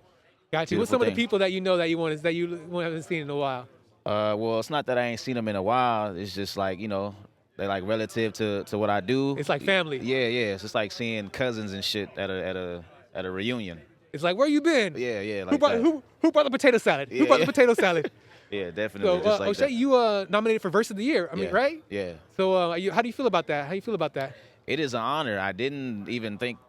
Got you. What's Beautiful some of the thing. people that you know that you want that you haven't seen in a while? Well, it's not that I ain't seen them in a while. It's just like, you know, they're like relative to what I do. It's like family. Yeah. It's just like seeing cousins and shit at a reunion. It's like, where you been? Yeah. Who Like brought that. who brought the potato salad? Who Yeah, brought the yeah. potato salad? Yeah, definitely. So, just like O'Shea, that. you nominated for Verse of the Year. I mean, Yeah, right? Yeah. So, how do you feel about that? How you feel about that? It is an honor. I didn't even think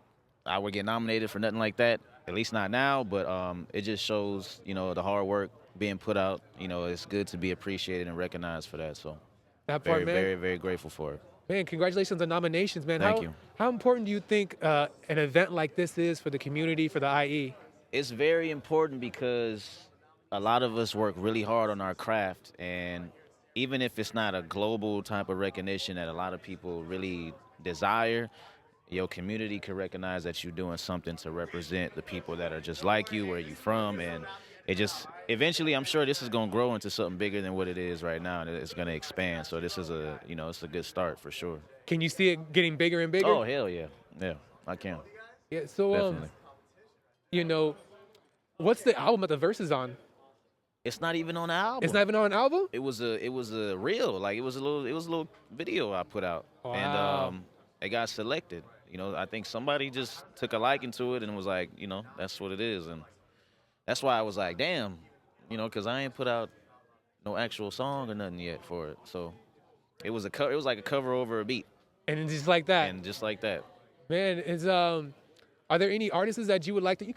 I would get nominated for nothing like that. At least not now. But it just shows, you know, the hard work being put out. You know, it's good to be appreciated and recognized for that. So, That part, very, man. very, very grateful for it. Man, congratulations on nominations, man. Thank you. How important do you think an event like this is for the community, for the IE? It's very important because a lot of us work really hard on our craft, and even if it's not a global type of recognition that a lot of people really desire, your community can recognize that you're doing something to represent the people that are just like you, where you're from, and it just eventually, I'm sure this is gonna grow into something bigger than what it is right now, and it's gonna expand. So this is it's a good start for sure. Can you see it getting bigger and bigger? Oh hell yeah, yeah, I can. Yeah. So Definitely. what's the album that the verse is on? It's not even on the album. It's not even on an album? It was a reel, like it was a little video I put out, Wow. and it got selected. I think somebody just took a liking to it and was like, that's what it is, and that's why I was like, damn, because I ain't put out no actual song or nothing yet for it. So it was like a cover over a beat, And just like that. and just like that. Man, are there any artists that you would like to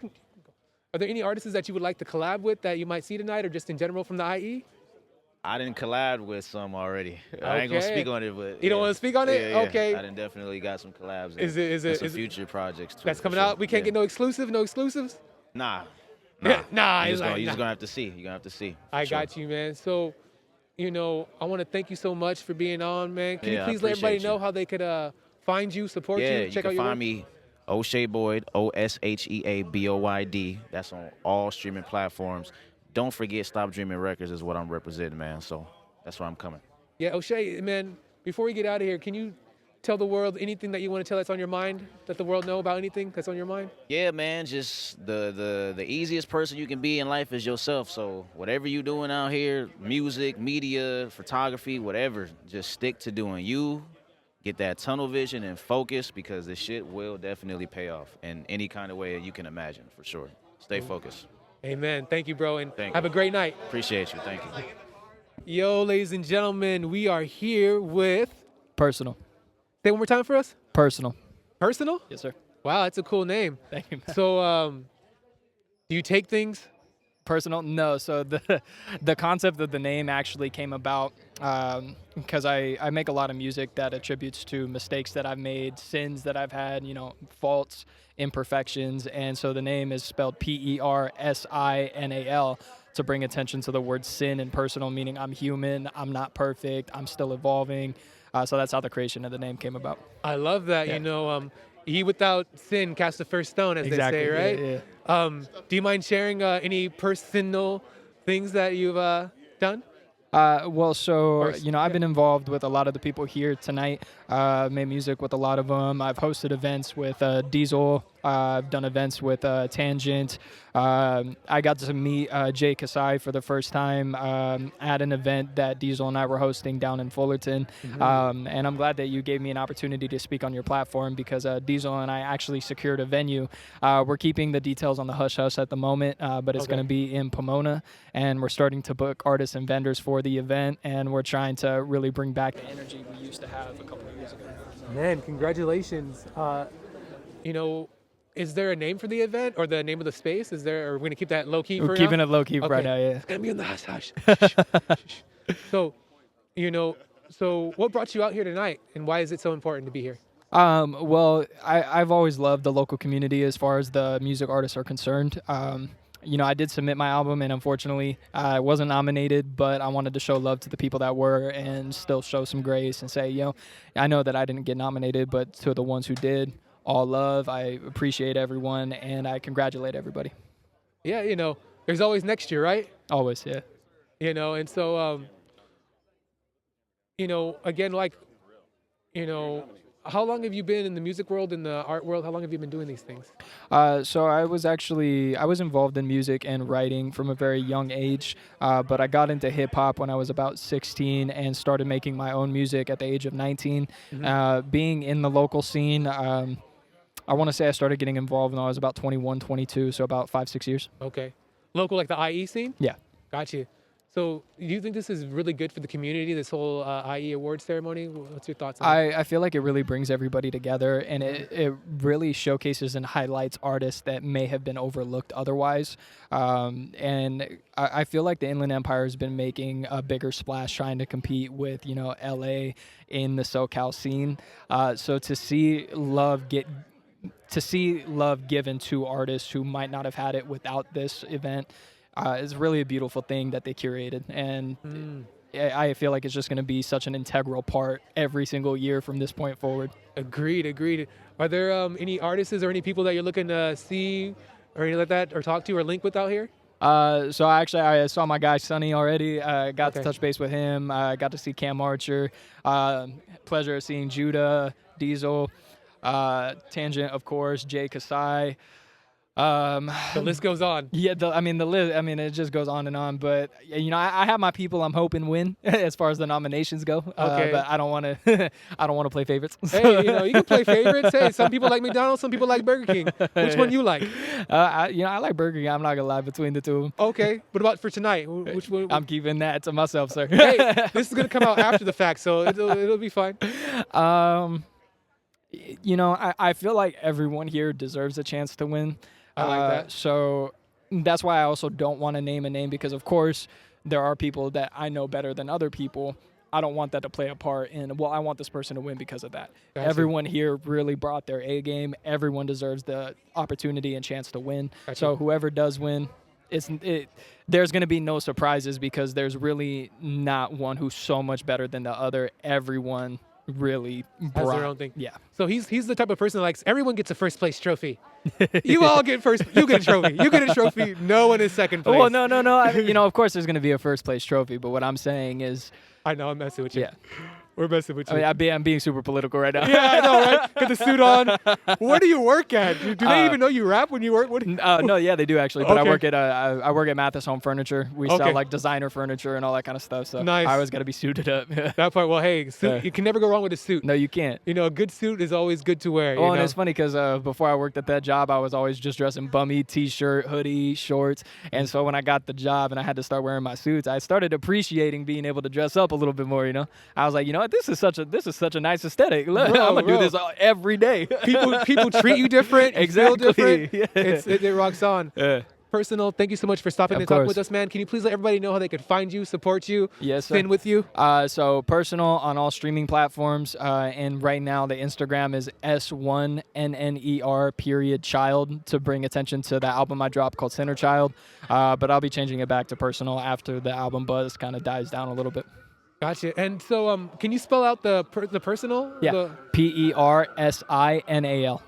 Are there any artists that you would like to collab with that you might see tonight, or just in general from the IE? I didn't collab with some already. I ain't gonna Okay. speak on it, but You don't wanna speak on it? Yeah. Okay. I done definitely got some collabs. Is and it some future projects too? That's for coming sure. out? We can't Yeah. get no exclusives? Nah. Nah, You're it's like, just nah. gonna have to see. You're gonna have to see. I Sure. got you, man. So, I want to thank you so much for being on, man. Can you Yeah, I please let everybody appreciate know you. how they could find you, support Yeah, you, you check can out your find work? me, Oshea Boyd, OSHEABOYD. That's on all streaming platforms. Don't forget, Stop Dreaming Records is what I'm representing, man. So that's where I'm coming. Yeah, Oshea, man, before we get out of here, can you tell the world anything that you want to tell that's on your mind? Let the world know about anything that's on your mind? Yeah, man, just the easiest person you can be in life is yourself. So whatever you're doing out here, music, media, photography, whatever, just stick to doing you. Get that tunnel vision and focus, because this shit will definitely pay off in any kind of way you can imagine, for sure. Stay focused. Amen. Thank you, bro, and Thank have you. a great night. Appreciate you. Thank you. Yo, ladies and gentlemen, we are here with... Persinal. Say one more time for us. Persinal. Persinal? Yes, sir. Wow, that's a cool name. Thank you, man. So, do you take things? Personal? No. So the concept of the name actually came about because I make a lot of music that attributes to mistakes that I've made, sins that I've had, faults, imperfections, and so the name is spelled Persinal to bring attention to the word sin and personal, meaning I'm human, I'm not perfect, I'm still evolving. So that's how the creation of the name came about. I love that. Yeah. He without sin cast the first stone, as Exactly, they say, right? yeah. Do you mind sharing any personal things that you've done? Well, so, I've been involved with a lot of the people here tonight. Made music with a lot of them. I've hosted events with Diesel. I've done events with Tanjint. I got to meet Jay Kasai for the first time at an event that Diesel and I were hosting down in Fullerton. And I'm glad that you gave me an opportunity to speak on your platform, because Diesel and I actually secured a venue. We're keeping the details on the hush-hush at the moment, but it's going to be in Pomona, and we're starting to book artists and vendors for the event, and we're trying to really bring back the energy we used to have a couple of years ago. Man, congratulations. Is there a name for the event or the name of the space? Or we're going to keep that low key for now? We're keeping it low key right now, yeah. It's going to be on the hush-hush. So, so what brought you out here tonight, and why is it so important to be here? Well, I've always loved the local community as far as the music artists are concerned. I did submit my album, and unfortunately, I wasn't nominated, but I wanted to show love to the people that were and still show some grace and say, I know that I didn't get nominated, but to the ones who did, all love. I appreciate everyone, and I congratulate everybody. Yeah, there's always next year, right? Always, yeah. And so, again, how long have you been in the music world, in the art world? How long have you been doing these things? So I was involved in music and writing from a very young age, but I got into hip hop when I was about 16 and started making my own music at the age of 19. Being in the local scene, I want to say I started getting involved when I was about 21, 22, so about 5-6 years. Okay. Local, like the IE scene? Yeah. Gotcha. So do you think this is really good for the community, this whole IE award ceremony? What's your thoughts on it? I feel like it really brings everybody together, and it really showcases and highlights artists that may have been overlooked otherwise. And I feel like the Inland Empire has been making a bigger splash trying to compete with, LA in the SoCal scene. So to see love given to artists who might not have had it without this event is really a beautiful thing that they curated. And I feel like it's just going to be such an integral part every single year from this point forward. Agreed. Are there any artists or any people that you're looking to see or anything like that, or talk to or link with out here? So actually, I saw my guy Sonny already. Got to touch base with him. Got to see Cam Archer. Pleasure of seeing Judah, Diesel, Tanjint, of course, Jay Kasai. The list goes on. Yeah, the list. I mean, it just goes on and on. But I have my people I'm hoping win as far as the nominations go. Okay. But I don't want to. I don't want to play favorites. Hey, you can play favorites. Hey, some people like McDonald's, some people like Burger King. Which one you like? I like Burger King. I'm not gonna lie between the two of them. Okay. What about for tonight? Which one? I'm keeping that to myself, sir. Hey, this is gonna come out after the fact, so it'll be fine. I feel like everyone here deserves a chance to win. I like that. So that's why I also don't want to name a name because, of course, there are people that I know better than other people. I don't want that to play a part in, I want this person to win because of that. Gotcha. Everyone here really brought their A game. Everyone deserves the opportunity and chance to win. Gotcha. So whoever does win, there's going to be no surprises because there's really not one who's so much better than the other. Everyone really Has their own thing. Yeah. So he's the type of person that likes everyone gets a first place trophy. You all get first. You get a trophy. You get a trophy. No one is second place. Well, no. Of course, there's going to be a first place trophy. But what I'm saying is, I know I'm messing with you. Yeah. We're messing with you. I mean, I'm being super political right now. Yeah, I know, right? Got the suit on. Where do you work at? Do they even know you rap when you work? No, yeah, they do actually. But Okay. I work at Mathis Home Furniture. We sell Okay. like designer furniture and all that kind of stuff. So Nice. I always got to be suited up. That part. Well, hey, suit, you can never go wrong with a suit. No, you can't. A good suit is always good to wear. Well, and it's funny because before I worked at that job, I was always just dressing bummy, t-shirt, hoodie, shorts. And so when I got the job and I had to start wearing my suits, I started appreciating being able to dress up a little bit more. I was like, what? This is such a nice aesthetic. Look, I'm gonna do this every day. People treat you different. You feel Exactly. different. Yeah. It rocks on. Yeah. Personal, thank you so much for stopping Of and talking course. with us, man. Can you please let everybody know how they could find you, support you, Yes, sir. spin with you? So Personal on all streaming platforms, and right now the Instagram is S1NNER.child to bring attention to the album I dropped called Center Child. But I'll be changing it back to Personal after the album buzz kind of dies down a little bit. Gotcha. And so, can you spell out the Personal? Yeah, Persinal.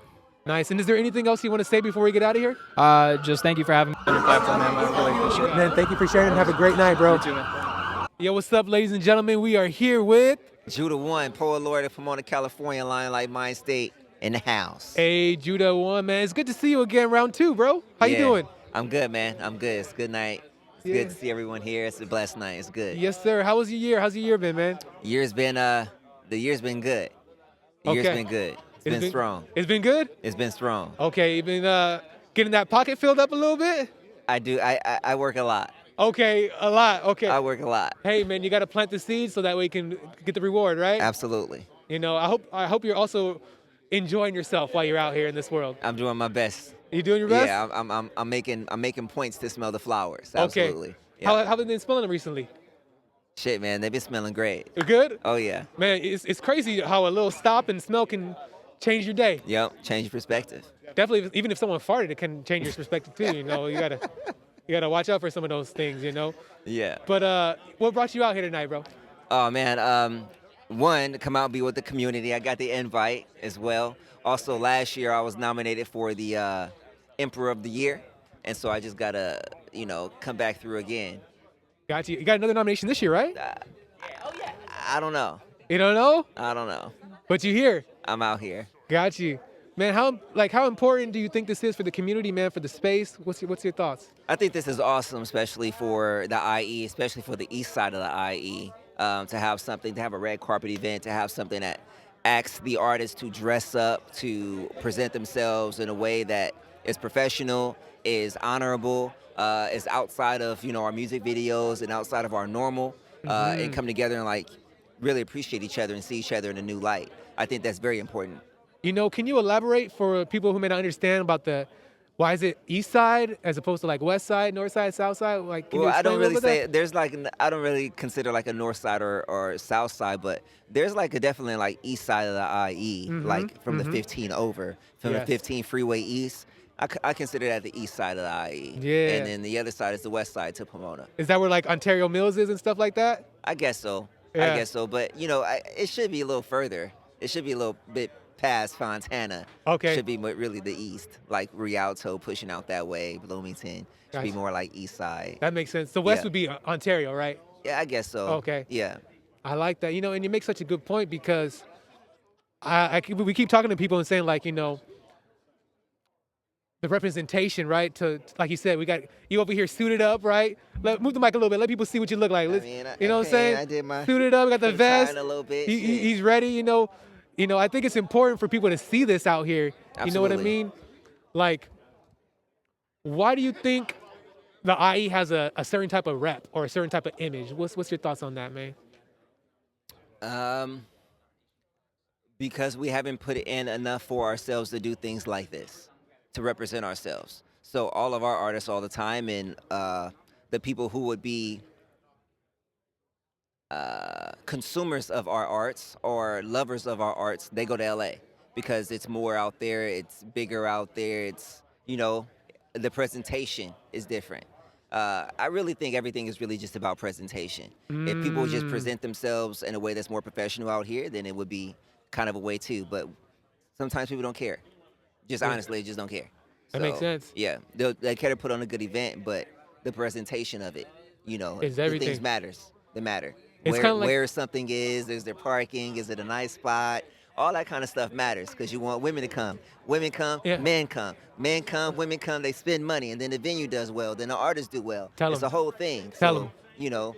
Nice. And is there anything else you want to say before we get out of here? Just thank you for having me on your platform, man. I really appreciate it. Man, thank you for sharing and have a great night, bro. You too, man. Yo, what's up, ladies and gentlemen? We are here with Judah One, poet laureate from on the California line, like Mind State, in the house. Hey, Judah One, man. It's good to see you again, round two, bro. How you doing? I'm good, man. I'm good. It's a good night. It's Yeah. good to see everyone here. It's a blessed night. It's good. Yes, sir. How was your year? How's your year been, man? The year's been good. The year's been good. It's been strong. It's been good? It's been strong. Okay, you been getting that pocket filled up a little bit? I do. I work a lot. Okay, a lot. Okay. I work a lot. Hey, man, you got to plant the seed so that way you can get the reward, right? Absolutely. I hope you're also enjoying yourself while you're out here in this world. I'm doing my best. You doing your best? Yeah, I'm making points to smell the flowers. Absolutely. Okay. Yeah. How have they been smelling them recently? Shit, man, they've been smelling great. You're good? Oh yeah. Man, it's crazy how a little stop and smell can change your day. Yep. Change your perspective. Definitely, even if someone farted, it can change your perspective too. You gotta watch out for some of those things. Yeah. But what brought you out here tonight, bro? Oh man, one, come out and be with the community. I got the invite as well. Also, last year I was nominated for the Emperor of the Year, and so I just gotta, come back through again. Got you. You got another nomination this year, right? I don't know. You don't know? I don't know. But you're here. I'm out here. Got you. Man, how important do you think this is for the community, man, for the space? What's your thoughts? I think this is awesome, especially for the IE, especially for the east side of the IE, to have a red carpet event, to have something that asks the artists to dress up, to present themselves in a way that is professional, is honorable, is outside of our music videos and outside of our normal, and come together and really appreciate each other and see each other in a new light. I think that's very important. Can you elaborate for people who may not understand about why is it east side as opposed to west side, north side, south side? I don't really say I don't really consider a north side or south side, but there's definitely east side of the IE, from the 15 over, from the 15 freeway east. I consider that the east side of the IE. Yeah. And then the other side is the west side to Pomona. Is that where Ontario Mills is and stuff like that? I guess so. Yeah. I guess so. But it should be a little further. It should be a little bit past Fontana. Okay. Should be really the east, like Rialto pushing out that way. Bloomington should be Gotcha. more like east side. That makes sense. The west Yeah. would be Ontario, right? Yeah, I guess so. Okay. Yeah. I like that. And you make such a good point because we keep talking to people and saying like, the representation, right? To like you said, we got you over here suited up, right? Move the mic a little bit. Let people see what you look like. You know what I'm saying? I did my suited up. We got the vest. a little bit. He's ready. I think it's important for people to see this out here. Absolutely. You know what I mean? Like, why do you think the IE has a certain type of rep or a certain type of image? What's your thoughts on that, man? Because we haven't put in enough for ourselves to do things like this, to represent ourselves. So all of our artists all the time and the people who would be consumers of our arts or lovers of our arts, they go to LA because it's more out there, it's bigger out there, it's, the presentation is different. I really think everything is really just about presentation. If people just present themselves in a way that's more professional out here, then it would be kind of a way too. But sometimes people don't care. Honestly, just don't care. That makes sense. Yeah, they care to put on a good event, but the presentation of it, is the everything. things matters. They matter. It's kinda like- Where something is there parking? Is it a nice spot? All that kind of stuff matters because you want women to come. Women come, Yeah. men come. Men come, women come, they spend money, and then the venue does well, then the artists do well. Tell it's 'em. a whole thing. Tell So, 'em.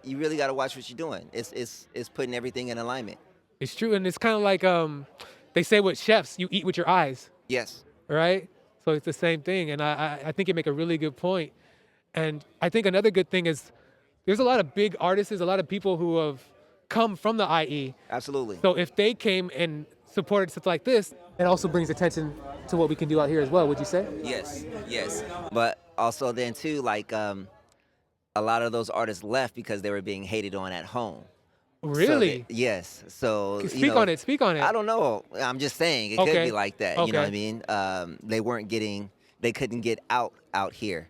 You really got to watch what you're doing. It's putting everything in alignment. It's true, and it's kind of like they say with chefs, you eat with your eyes, Yes. right? So it's the same thing, and I think you make a really good point. And I think another good thing is there's a lot of big artists, a lot of people who have come from the IE. Absolutely. So if they came and supported stuff like this, it also brings attention to what we can do out here as well, would you say? Yes. But also then too, like a lot of those artists left because they were being hated on at home. Really? Yes. So Speak on it. I don't know. I'm just saying it could Okay. be like that. You know what I Okay. mean? They couldn't get out here.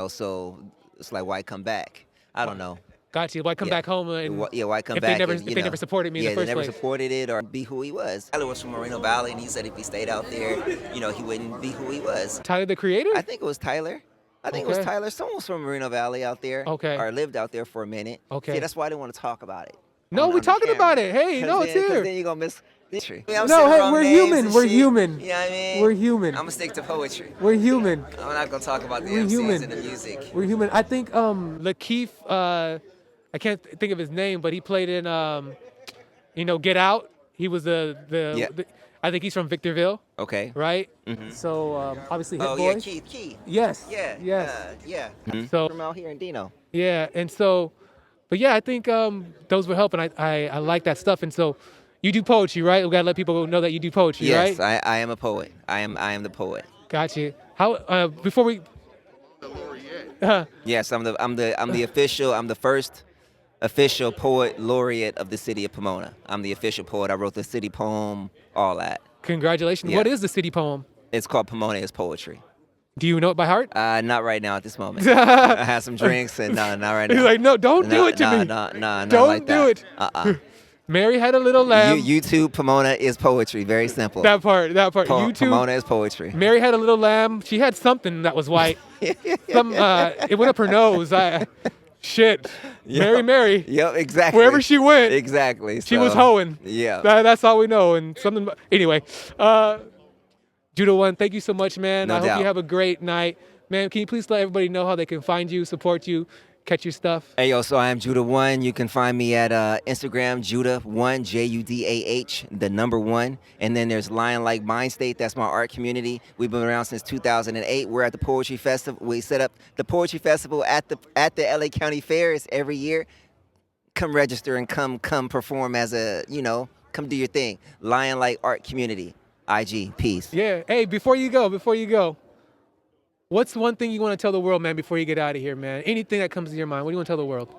So it's like, why come back? I don't know. Got you. Why come Yeah. back home and Why come if back? they never supported me in the they first never place? supported it or be who he was. Tyler was from Moreno Valley, and he said if he stayed out there, he wouldn't be who he was. Tyler, the creator? I think it was Tyler. I think it was Okay. Tyler. Someone was from Moreno Valley out there. Okay. Or lived out there for a minute. Okay. See, that's why I didn't want to talk about it. No, we're talking about it. Hey, no, it's Because here. then you're going to miss the tree. No, hey, we're human. We're human. You know what I mean? We're human. I'm going to stick to poetry. We're human. I'm not going to talk about the We're MCs human. and the music. We're human. I think Lakeith, I can't think of his name, but he played in Get Out. He was the I think he's from Victorville, Okay. right? Mhm. So obviously Hit Oh, Boy. yeah, Keith. Yes. Yeah. Yes. Yeah. So From out here in Dino. yeah, and so, but yeah, I think those will help, and I like that stuff. And so, you do poetry, right? We gotta let people know that you do poetry, Yes, right? I am a poet. I am the poet. Got you. How before we? Yes, I'm the official. I'm the first official poet laureate of the city of Pomona. I'm the official poet. I wrote the city poem, all that. Congratulations. Yeah. What is the city poem? It's called Pomona is Poetry. Do you know it by heart? Not right now at this moment. I had some drinks and no, not right now. He's like, no, don't do it to me. No, not Don't like do that. it. Mary had a little lamb. YouTube Pomona is poetry. Very simple. That part. YouTube. Pomona is poetry. Mary had a little lamb. She had something that was white. It went up her nose. Shit. Yep. Mary. Yep, exactly. Wherever she went. Exactly. She was hoeing. Yeah. That's all we know. And something. Anyway, Judah One, thank you so much, man. No I hope doubt. you have a great night, man. Can you please let everybody know how they can find you, support you, catch your stuff? Hey, yo, so I am Judah One. You can find me at Instagram, Judah1, Judah, the number 1. And then there's Lion Like Mind State. That's my art community. We've been around since 2008. We're at the Poetry Festival. We set up the Poetry Festival at the LA County Fair. It's every year. Come register and come perform as come do your thing. Lion Like Art Community. IG, peace. Yeah. Hey, before you go, what's one thing you want to tell the world, man, before you get out of here, man? Anything that comes to your mind, what do you want to tell the world?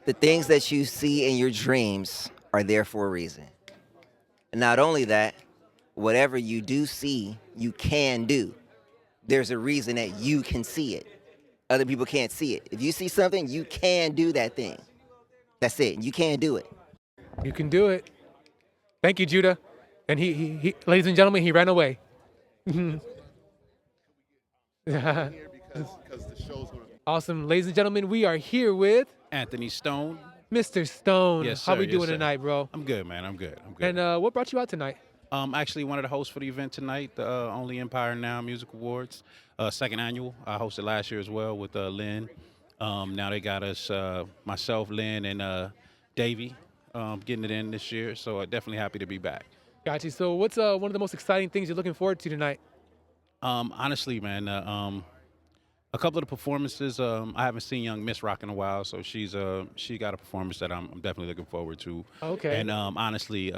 The things that you see in your dreams are there for a reason. And not only that, whatever you do see, you can do. There's a reason that you can see it. Other people can't see it. If you see something, you can do that thing. That's it. You can do it. You can do it. Thank you, Judah. And he ladies and gentlemen, he ran away. Awesome. Ladies and gentlemen, we are here with Anthony Stone. Mr. Stone. Yes, How sir. we Yes, doing sir. tonight, bro? I'm good, man. I'm good. I'm good. And what brought you out tonight? Actually, one of the hosts for the event tonight, the Only Empire Now Music Awards, second annual. I hosted last year as well with Lynn. Now they got us, myself, Lynn, and Davey, getting it in this year. So definitely happy to be back. Got you. So what's one of the most exciting things you're looking forward to tonight? Honestly, man, a couple of the performances. I haven't seen Young Miss Rock in a while, so she got a performance that I'm definitely looking forward to. Okay. And honestly,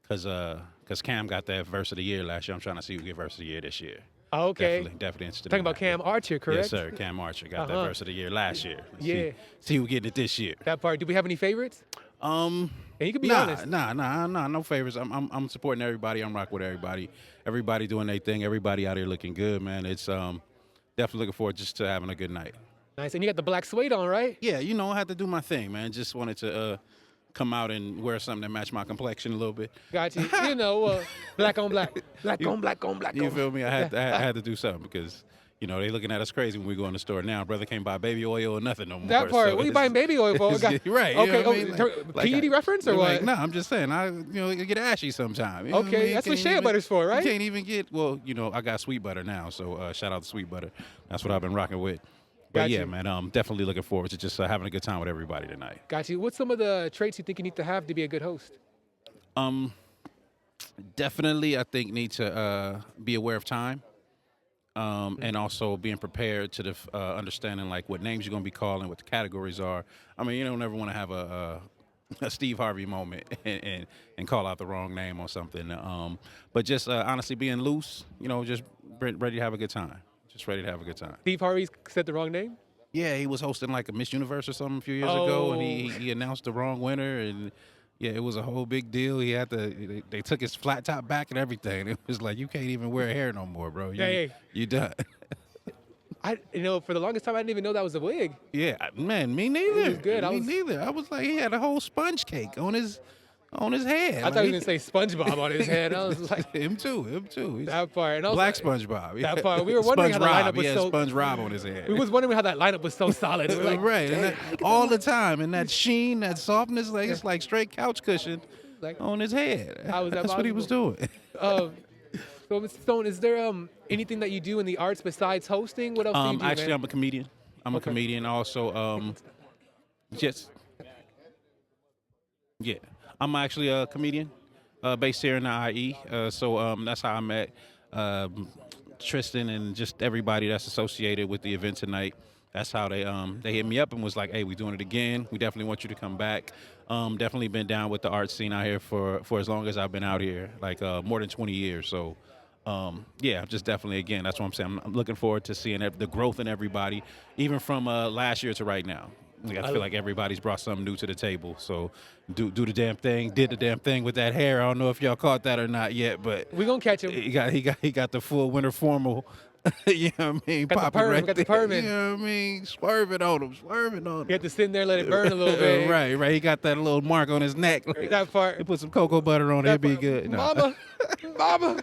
because Cam got that verse of the year last year, I'm trying to see who get verse of the year this year. Okay. Definitely interested. Talking in about that. Cam Archer, correct? Yes, sir. Cam Archer got that verse of the year last year. Yeah. See who getting it this year. That part. Do we have any favorites? And you can be honest. No favorites. I'm supporting everybody. I'm rocking with everybody. Everybody doing their thing. Everybody out here looking good, man. It's definitely looking forward just to having a good night. Nice. And you got the black suede on, right? Yeah, you know, I had to do my thing, man. Just wanted to come out and wear something that matched my complexion a little bit. Got you. You know, black on black. Black on black on black on. You feel me? I had to do something because, you know, they looking at us crazy when we go in the store now. Brother can't buy baby oil or nothing no more. That part. So what are you buying baby oil for? right. Okay. You know what I mean? PED reference or what? No, I'm just saying. It get ashy sometime. You know what I Okay, mean? that's what Can't shea butter's for, right? You can't even get. Well, you know, I got sweet butter now, so shout out to sweet butter. That's what I've been rocking with. But Got yeah, you. man, definitely looking forward to just having a good time with everybody tonight. Got you. What's some of the traits you think you need to have to be a good host? Definitely, I think need to be aware of time, and also being prepared to the understanding like what names you're gonna be calling, what the categories are. I mean, you don't ever want to have a Steve Harvey moment and call out the wrong name or something. But just honestly being loose, you know, just ready to have a good time. Just ready to have a good time. Steve Harvey said the wrong name? Yeah, he was hosting like a Miss Universe or something a few years ago, and he announced the wrong winner, and yeah, it was a whole big deal. He had to. They took his flat top back and everything. It was like you can't even wear hair no more, bro. You done. For the longest time, I didn't even know that was a wig. Yeah, man, me neither. It was good. Me neither. I was like, he had a whole sponge cake on his head. I thought he was gonna say SpongeBob on his head. I was like, him too. He's that part. And I was Black like, SpongeBob. That part. We were wondering how the lineup was so. Sponge Rob on his head. We was wondering how that lineup was so solid. We were like, right, and all the time, and that sheen, that softness, like it's like straight couch cushion on his head. How was that That's what he was doing. So, Mr. Stone, is there anything that you do in the arts besides hosting? What else do you do, Actually, man? I'm a comedian. I'm a comedian. Also, yeah, I'm actually a comedian based here in the IE. So that's how I met Tristan and just everybody that's associated with the event tonight. That's how they hit me up and was like, hey, we're doing it again. We definitely want you to come back. Definitely been down with the art scene out here for as long as I've been out here, like more than 20 years. So yeah, just definitely, again, that's what I'm saying. I'm looking forward to seeing the growth in everybody, even from last year to right now. Like, I feel like everybody's brought something new to the table. So do the damn thing. Did the damn thing with that hair. I don't know if y'all caught that or not yet, but we gonna catch him. He got the full winter formal. You know what I mean? Got the perm, got the perm in. You know what I mean? Swerving on him. You have to sit in there, let it burn a little bit. Right. He got that little mark on his neck. Like, that part. He put some cocoa butter on it. It'd be good. No. Mama.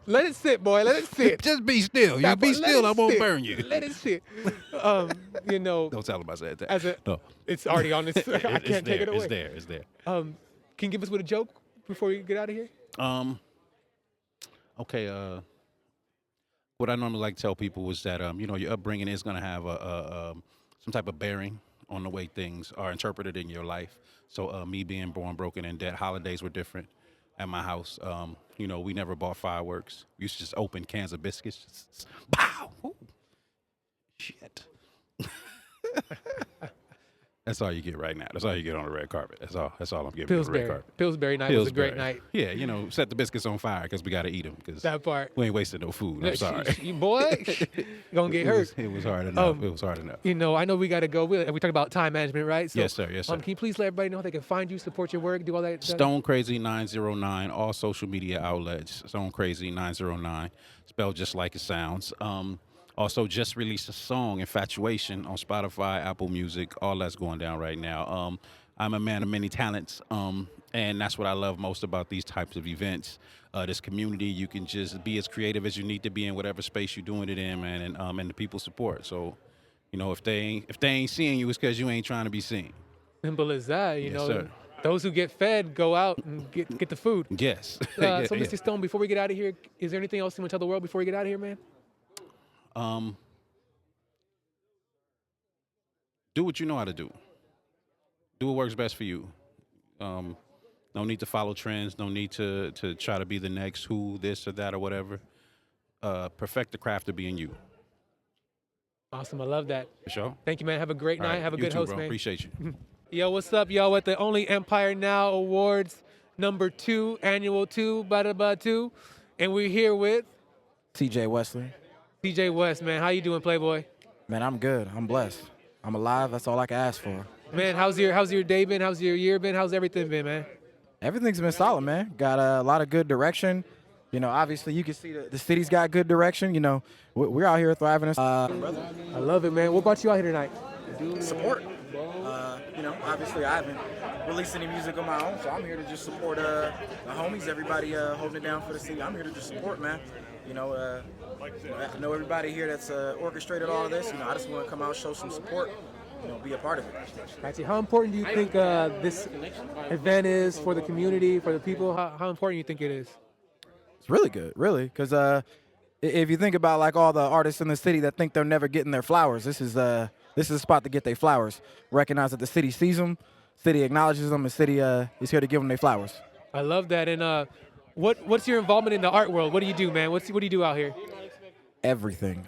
Let it sit, boy. Let it sit. Just be still. You be still, I won't burn you. Let it sit. You know. Don't tell him I said that. No. It's already on this. I can't take it away. It's there. Can you give us with a joke before we get out of here? Okay. What I normally like to tell people is that you know, your upbringing is going to have some type of bearing on the way things are interpreted in your life. So me being born broken and dead, holidays were different at my house. You know, we never bought fireworks. We used to just open cans of biscuits. Just, pow! Ooh. Shit. That's all you get right now. That's all you get on the red carpet. That's all I'm giving you on the red carpet. Pillsbury night was a great night. Yeah, you know, set the biscuits on fire because we got to eat them. That part. We ain't wasting no food. I'm sorry. You boy, you're going to get hurt. It was hard enough. It was hard enough. You know, I know we got to go. We talk about time management, right? So, yes, sir. Yes, sir. Can you please let everybody know how they can find you, support your work, do all that? Stone Crazy 909, all social media outlets. Stone Crazy 909, spelled just like it sounds. Also, just released a song, Infatuation, on Spotify, Apple Music. All that's going down right now. I'm a man of many talents, and that's what I love most about these types of events. This community, you can just be as creative as you need to be in whatever space you're doing it in, man, and the people support. So, you know, if they ain't seeing you, it's because you ain't trying to be seen. Simple as that, you Yes, know. sir. Those who get fed go out and get the food. Yes. So, Mr. Stone, before we get out of here, is there anything else you want to tell the world before we get out of here, man? Do what you know how to do. Do what works best for you. No need to follow trends. No need to try to be the next who, this or that or whatever. Perfect the craft of being you. Awesome, I love that. For sure. Thank you, man. Have a great All night. right, Have a you good too, host, bro. man. Appreciate you. Yo, what's up, y'all? At the Only Empire Now Awards #2, annual 2, blah, 2. And we're here with TJ Westley. TJ West, man. How you doing, Playboy? Man, I'm good. I'm blessed. I'm alive. That's all I can ask for. Man, how's your day been? How's your year been? How's everything been, man? Everything's been solid, man. Got a lot of good direction. You know, obviously you can see the city's got good direction. You know, we're out here thriving. I love it, man. What brought you out here tonight? Support. You know, obviously I haven't released any music on my own, so I'm here to just support the homies, everybody holding it down for the city. I'm here to just support, man. You know, I know everybody here that's orchestrated all of this. You know, I just want to come out, show some support, you know, be a part of it. Gotcha. How important do you think this event is for the community, for the people? How important do you think it is? It's really good, really, because if you think about like all the artists in the city that think they're never getting their flowers, this is a spot to get their flowers. Recognize that the city sees them, city acknowledges them, and city is here to give them their flowers. I love that. And what's your involvement in the art world? What do you do, man? What do you do out here? Everything.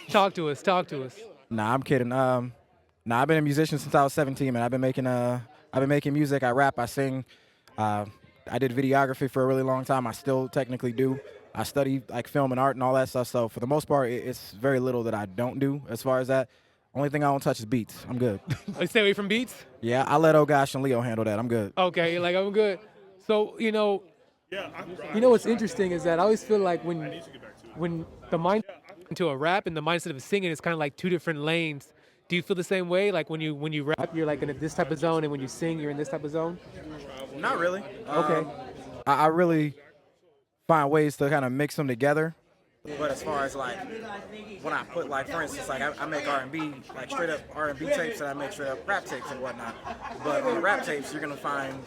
Talk to us. Nah, I'm kidding. I've been a musician since I was 17, man. I've been making music. I rap, I sing. I did videography for a really long time. I still technically do. I study like film and art and all that stuff. So for the most part, it's very little that I don't do as far as that. Only thing I don't touch is beats. I'm good. Stay away from beats? Yeah, I let Ogosh and Leo handle that. I'm good. Okay, like I'm good. So, you know what's interesting is that I always feel like when the mind into a rap and the mindset of singing is kind of like two different lanes. Do you feel the same way? Like when you rap, you're like in this type of zone, and when you sing, you're in this type of zone? Not really. Okay. I really find ways to kind of mix them together. But as far as like when I put like, for instance, like I make R&B, like straight up R&B tapes, and I make straight up rap tapes and whatnot. But on the rap tapes, you're gonna find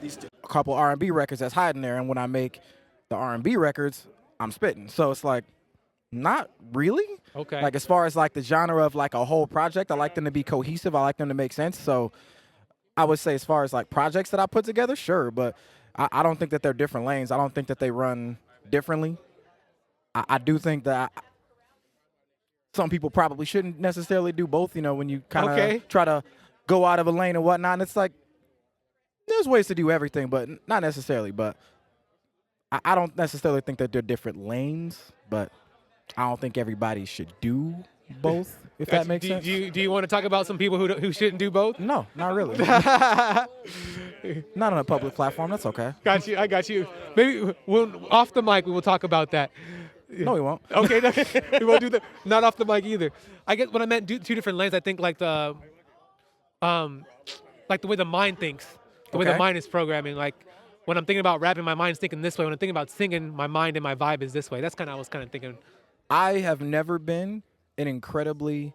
a couple R&B records that's hiding there, and when I make the R&B records, I'm spitting. So it's like, not really. Okay. Like as far as like the genre of like a whole project, I like them to be cohesive. I like them to make sense. So I would say as far as like projects that I put together, sure, but I don't think that they're different lanes. I don't think that they run differently. I do think that some people probably shouldn't necessarily do both, you know, when you kind of try to go out of a lane and whatnot. And it's like, there's ways to do everything, but not necessarily. But I don't necessarily think that they're different lanes, but I don't think everybody should do both, if that makes sense. Do you want to talk about some people who shouldn't do both? No, not really. Not on a public platform. That's okay. Got you. I got you. Maybe off the mic we will talk about that. No, we won't. Okay, we won't do that. Not off the mic either. I guess when I meant two different lanes, I think like the way the mind thinks, the way the mind is programming. Like when I'm thinking about rapping, my mind's thinking this way. When I'm thinking about singing, my mind and my vibe is this way. That's kind of I was kind of thinking. I have never been an incredibly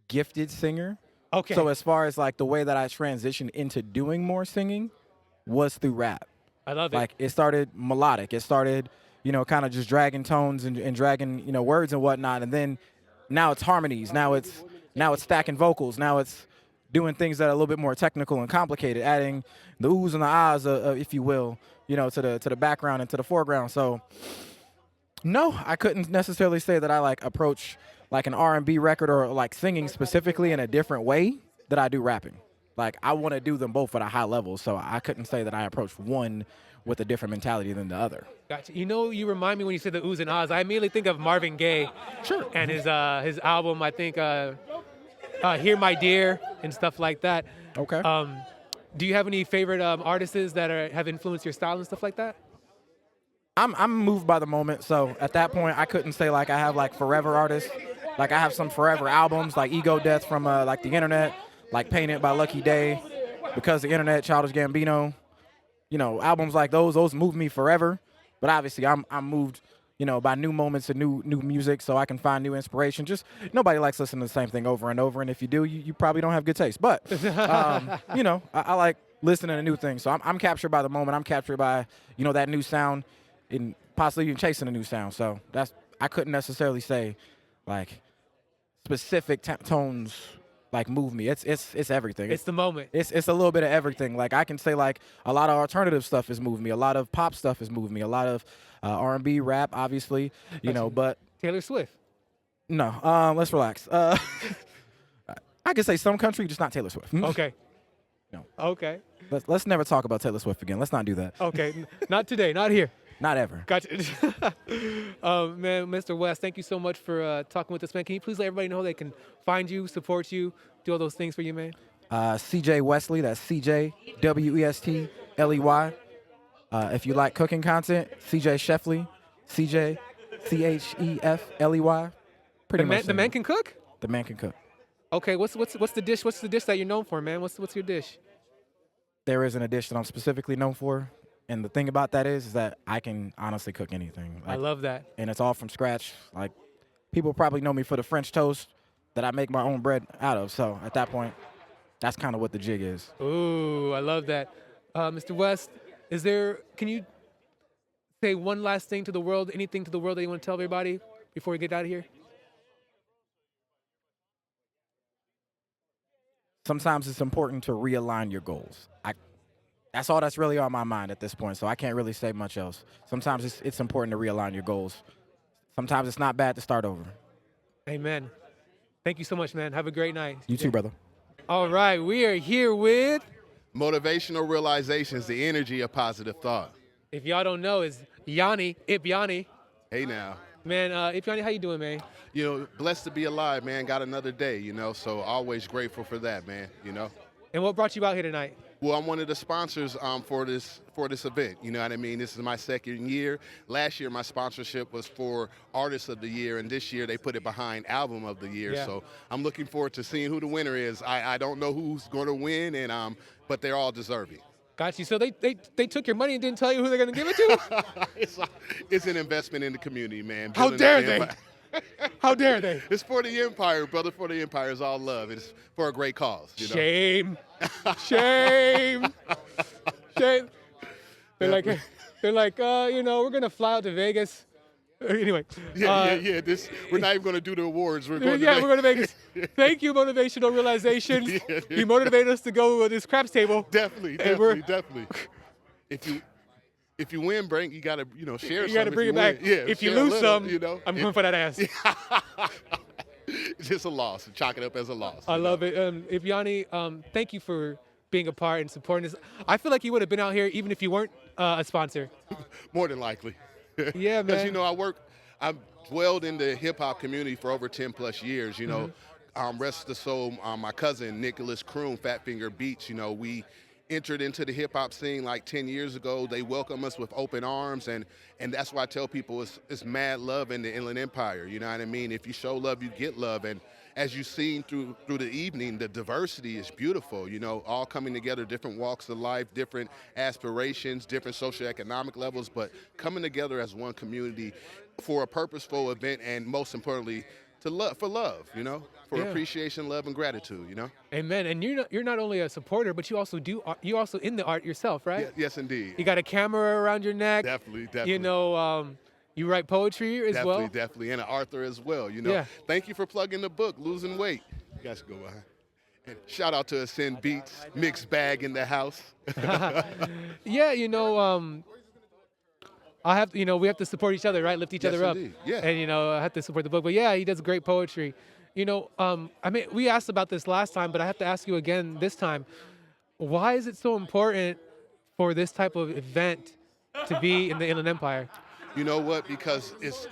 gifted singer. Okay. So as far as like the way that I transitioned into doing more singing was through rap. I love it. Like it started melodic. It started, you know, kind of just dragging tones and dragging, you know, words and whatnot. And then now it's harmonies. Now it's stacking vocals. Now it's doing things that are a little bit more technical and complicated, adding the oohs and the ahs, if you will, you know, to the background and to the foreground. So no, I couldn't necessarily say that I like approach like an R&B record or like singing specifically in a different way that I do rapping. Like I want to do them both at a high level, so I couldn't say that I approach one with a different mentality than the other. Gotcha. You know, you remind me when you said the oohs and ahs. I immediately think of Marvin Gaye. Sure. And his album, I think, Hear My Dear and stuff like that. Okay. Do you have any favorite artists that have influenced your style and stuff like that? I'm moved by the moment, so at that point I couldn't say like I have like forever artists. Like I have some forever albums like Ego Death from like the internet, like Painted by Lucky Day, because the internet, Childish Gambino, albums like those move me forever. But obviously, I'm moved, by new moments and new music, so I can find new inspiration. Just nobody likes listening to the same thing over and over, and if you do, you probably don't have good taste. But I like listening to new things. So I'm captured by the moment. I'm captured by that new sound, and possibly even chasing a new sound. So I couldn't necessarily say like specific tones like move me. It's everything. It's the moment. It's a little bit of everything. Like I can say like a lot of alternative stuff has moved me. A lot of pop stuff has moved me. A lot of R&B, rap, obviously. But Taylor Swift. No. Let's relax. I can say some country, just not Taylor Swift. Okay. No. Okay. Let's never talk about Taylor Swift again. Let's not do that. Okay. Not today. Not here. Not ever. Gotcha. Man, Mr. West, thank you so much for talking with us, man. Can you please let everybody know how they can find you, support you, do all those things for you, man? CJ Westley, that's CJ Westley. If you like cooking content, CJ Sheffley, CJ Chefley. Pretty much. The man can cook? The man can cook. Okay, what's the dish? What's the dish that you're known for, man? What's your dish? There isn't a dish that I'm specifically known for. And the thing about that is that I can honestly cook anything. I love that. And it's all from scratch. Like, people probably know me for the French toast that I make my own bread out of. So at that point, that's kind of what the jig is. Ooh, I love that. Mr. West, can you say one last thing to the world, anything to the world that you want to tell everybody before we get out of here? Sometimes it's important to realign your goals. That's all that's really on my mind at this point, so I can't really say much else. Sometimes it's important to realign your goals. Sometimes it's not bad to start over. Amen. Thank you so much, man. Have a great night. You too, brother. All right, we are here with Motivational Realizations, the energy of positive thought. If y'all don't know, it's Ipyani. Hey now. Man, Ipyani, how you doing, man? Blessed to be alive, man. Got another day, so always grateful for that, man, And what brought you out here tonight? Well, I'm one of the sponsors for this event. You know what I mean? This is my second year. Last year, my sponsorship was for Artist of the Year, and this year they put it behind Album of the Year. Yeah. So I'm looking forward to seeing who the winner is. I don't know who's going to win, but they're all deserving. Got you. So they took your money and didn't tell you who they're going to give it to? It's an investment in the community, man. How dare they? How dare they? It's for the empire, brother. For the empire is all love. It's for a great cause. Shame. Shame. Shame. They're like, we're gonna fly out to Vegas. Anyway. Yeah. We're not even gonna do the awards. We're going. We're going to Vegas. Thank you, Motivational Realizations. You motivated us to go with this craps table. Definitely. If you win, Brink, you gotta, share some. You gotta bring it back. Yeah, if you lose some, I'm going for that ass. It's just a loss. Chalk it up as a loss. I love it. Ipyani, thank you for being a part and supporting this. I feel like you would have been out here even if you weren't a sponsor. More than likely. Yeah, man. Because, I've dwelled in the hip-hop community for over 10 plus years, rest the soul, my cousin, Nicholas Kroon, Fat Finger Beats, we entered into the hip-hop scene like 10 years ago. They welcome us with open arms, and that's why I tell people it's mad love in the Inland Empire, you know what I mean? If you show love, you get love, and as you've seen through the evening, the diversity is beautiful, all coming together, different walks of life, different aspirations, different socioeconomic levels, but coming together as one community for a purposeful event, and most importantly, for love, for appreciation, love, and gratitude, Amen. And you're not only a supporter, but you also in the art yourself, right? Yes, indeed. You got a camera around your neck. Definitely. You write poetry as well. Definitely, and an author as well. Yeah. Thank you for plugging the book, Losing Weight. You guys can go behind. And shout out to Ascend Beats, Mixed Bag in the house. Yeah, we have to support each other, right? Lift each other up. Indeed. Yeah. And, I have to support the book. But yeah, he does great poetry. We asked about this last time, but I have to ask you again this time. Why is it so important for this type of event to be in the Inland Empire? You know what? Because it's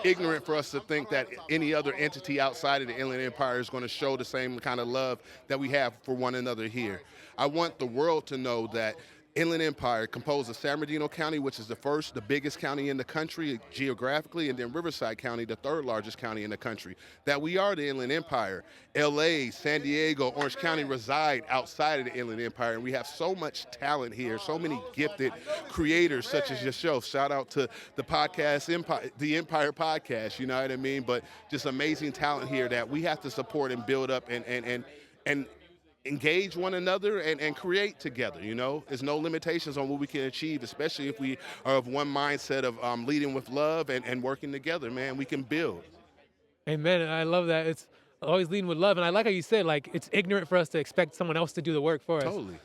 ignorant for us to think that any other entity outside of the Inland Empire is going to show the same kind of love that we have for one another here. I want the world to know that Inland Empire, composed of San Bernardino County, which is the biggest county in the country geographically, and then Riverside County, the third largest county in the country. That we are the Inland Empire. LA, San Diego, Orange County reside outside of the Inland Empire, and we have so much talent here, so many gifted creators such as yourself. Shout out to the podcast, the Empire Podcast, you know what I mean? But just amazing talent here that we have to support and build up and engage one another and create together, you know? There's no limitations on what we can achieve, especially if we are of one mindset of leading with love and working together, man. We can build. Amen. I love that. It's always leading with love. And I like how you said, like, it's ignorant for us to expect someone else to do the work for us.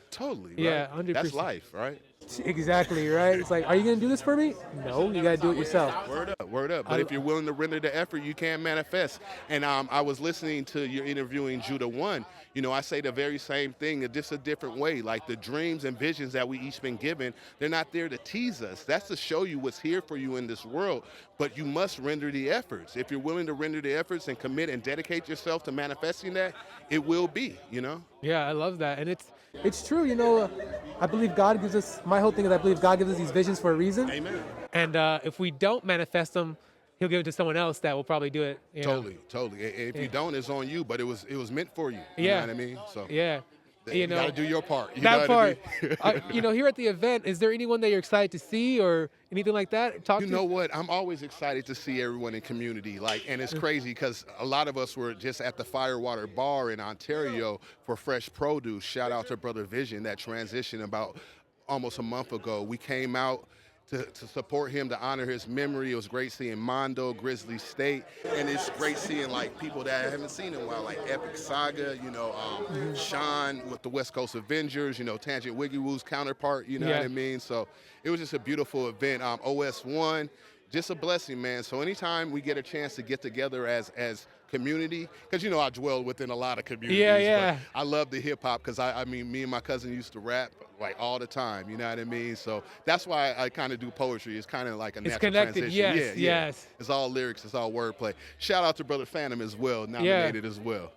Totally. Yeah, right? 100%. That's life, right? Exactly, right? It's like, are you going to do this for me? No, you got to do it yourself. Word up. But if you're willing to render the effort, you can manifest. And I was listening to your interviewing Judah One. You know, I say the very same thing, just a different way. Like the dreams and visions that we each been given, they're not there to tease us. That's to show you what's here for you in this world. But you must render the efforts. If you're willing to render the efforts and commit and dedicate yourself to manifesting that, it will be, you know? Yeah, I love that. And it's true, you know, I believe God gives us, my whole thing is I believe God gives us these visions for a reason. Amen. And if we don't manifest them, he'll give it to someone else that will probably do it. You know? Totally. If you don't, it's on you, but it was meant for you. You Yeah. know what I mean? So yeah. You got to do your part. That part. You know, here at the event, is there anyone that you're excited to see or anything like that? You know what? I'm always excited to see everyone in community. And it's crazy because a lot of us were just at the Firewater Bar in Ontario for fresh produce. Shout out to Brother Vision that transitioned about almost a month ago. We came out to support him, to honor his memory. It was great seeing Mondo, Grizzly State, and it's great seeing like people that I haven't seen in a while, like Epic Saga, you know, Sean with the West Coast Avengers, you know, Tanjint Wiggy Woo's counterpart, you know what I mean? So it was just a beautiful event. OS1, just a blessing, man. So anytime we get a chance to get together as community, because you know I dwell within a lot of communities. Yeah. But I love the hip hop because I mean, me and my cousin used to rap like all the time. You know what I mean? So that's why I kind of do poetry. It's kind of like a natural connected. transition. Yes. It's all lyrics. It's all wordplay. Shout out to Brother Phantom as well, nominated as well.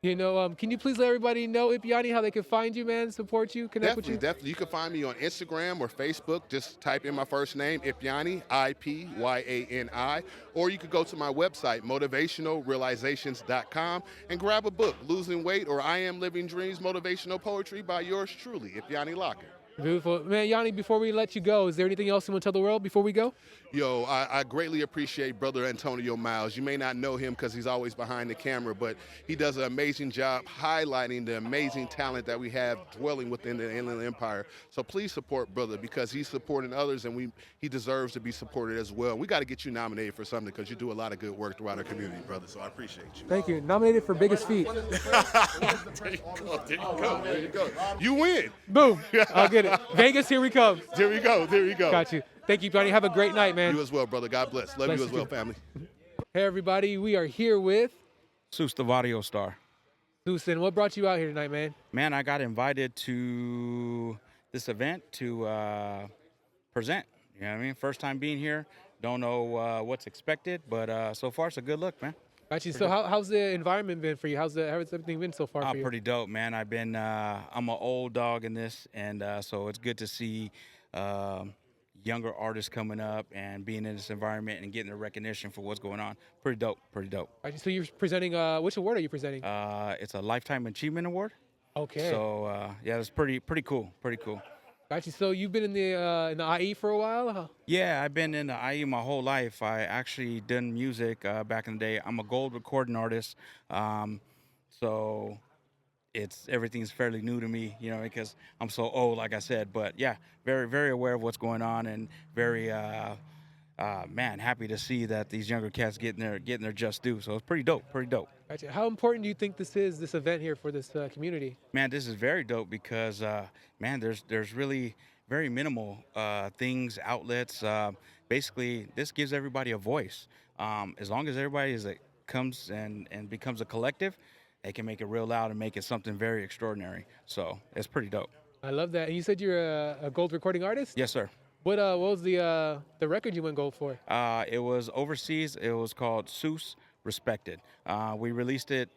You know, can you please let everybody know, Ipyani, how they can find you, man, support you, connect with you? Definitely. You can find me on Instagram or Facebook. Just type in my first name, Ipyani, Ipyani, or you could go to my website, motivationalrealizations.com, and grab a book, Losing Weight or I Am Living Dreams, Motivational Poetry by yours truly, Ipyani Locker. Beautiful. Man, Yanni, before we let you go, is there anything else you want to tell the world before we go? Yo, I greatly appreciate Brother Antonio Miles. You may not know him because he's always behind the camera, but he does an amazing job highlighting the amazing talent that we have dwelling within the Inland Empire. So please support Brother because he's supporting others and he deserves to be supported as well. We got to get you nominated for something because you do a lot of good work throughout our community, brother. So I appreciate you. Thank you. Nominated for Biggest Feet. There you go. You win. Boom. I'll get it. Vegas, here we come. There we go. Got you. Thank you, Johnny. Have a great night, man. You as well, brother. God bless. Love you as well, family. Hey, everybody. We are here with Stvo, the Vadio Star. Susan, what brought you out here tonight, man? Man, I got invited to this event to present. You know what I mean? First time being here. Don't know what's expected, but so far it's a good look, man. Got you. So how's the environment been for you? How's everything been so far for you? Pretty dope, man. I'm an old dog in this, and so it's good to see younger artists coming up and being in this environment and getting the recognition for what's going on. Pretty dope. So you're presenting, which award are you presenting? It's a Lifetime Achievement Award. Okay. So yeah, it's pretty cool. Got you. So you've been in the IE for a while? Huh? Yeah, I've been in the IE my whole life. I actually done music back in the day. I'm a gold recording artist, so everything's fairly new to me, you know, because I'm so old, like I said. But yeah, very, very aware of what's going on, and very happy to see that these younger cats getting their just due. So it's pretty dope. Gotcha. How important do you think this event here for this community? Man, this is very dope because there's really very minimal things, outlets. Basically, this gives everybody a voice. As long as everybody comes and becomes a collective, they can make it real loud and make it something very extraordinary. So it's pretty dope. I love that. And you said you're a gold recording artist? Yes, sir. What was the record you went gold for? It was overseas. It was called Seuss Respected. We released it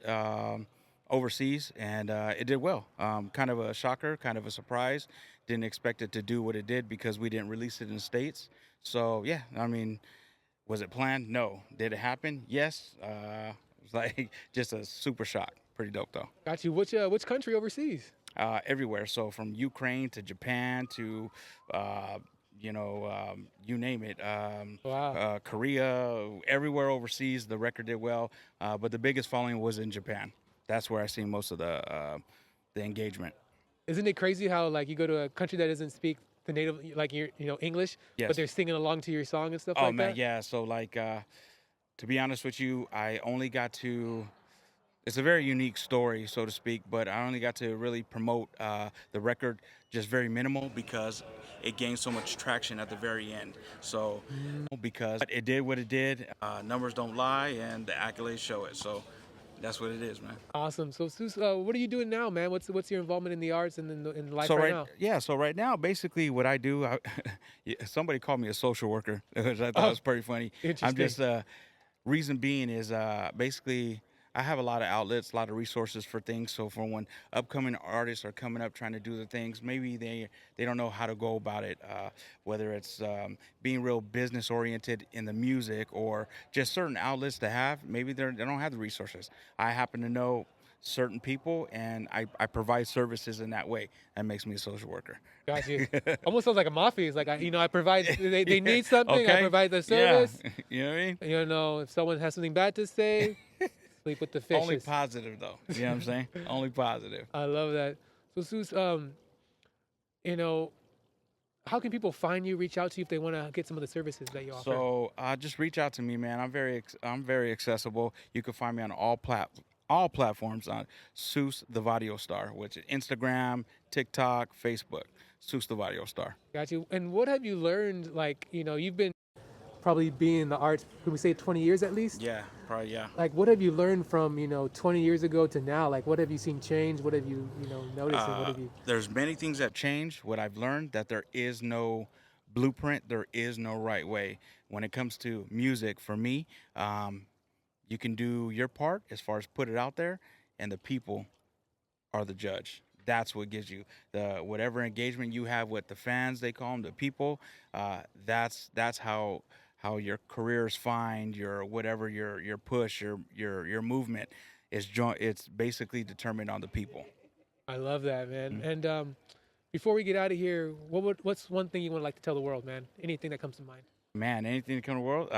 overseas, and it did well. Kind of a shocker, kind of a surprise. Didn't expect it to do what it did because we didn't release it in the States. So yeah, I mean, was it planned? No. Did it happen? Yes. It was like just a super shock. Pretty dope though. Got you. Which country overseas? Everywhere. So from Ukraine to Japan to, you name it. Wow. Korea, everywhere overseas, the record did well. But the biggest following was in Japan. That's where I seen most of the engagement. Isn't it crazy how like you go to a country that doesn't speak the native like English, Yes. but they're singing along to your song and stuff Oh like man, that? yeah. So like, to be honest with you, I only got to. It's a very unique story, so to speak, but I only got to really promote the record just very minimal because it gained so much traction at the very end. So because it did what it did, numbers don't lie, and the accolades show it. So that's what it is, man. Awesome. So, Sus, what are you doing now, man? What's your involvement in the arts and in life So now? yeah. So right now, basically, what I do, somebody called me a social worker, which I thought was pretty funny. I'm just reason being is basically I have a lot of outlets, a lot of resources for things. So for when upcoming artists are coming up trying to do the things, maybe they don't know how to go about it, whether it's being real business oriented in the music or just certain outlets to have. Maybe they don't have the resources. I happen to know certain people, and I provide services in that way. That makes me a social worker. Got you. Almost sounds like a mafia. It's like I provide. They need something. Okay. I provide the service. Yeah. You know what I mean? You know, if someone has something bad to say, sleep with the fishes. Only positive though. You know what I'm saying? Only positive. I love that. So Sus, how can people find you, reach out to you if they want to get some of the services that you offer? So just reach out to me, man. I'm very accessible. You can find me on all platforms on Sus the Vadio Star, which is Instagram, TikTok, Facebook. Sus the Vadio Star. Got you. And what have you learned? Like, you've been probably being in the arts, could we say 20 years at least? Yeah, probably, yeah. Like, what have you learned from, 20 years ago to now? Like, what have you seen change? What have you, noticed? And what have you... There's many things that change. What I've learned, that there is no blueprint, there is no right way. When it comes to music, for me, you can do your part as far as put it out there, and the people are the judge. That's what gives you the whatever engagement you have with the fans, they call them, the people. That's how your careers find your whatever your push, your movement is. It's basically determined on the people. I love that, man. Mm-hmm. And before we get out of here, what's one thing you would like to tell the world, man? Anything that comes to mind? Man, anything that comes to the world,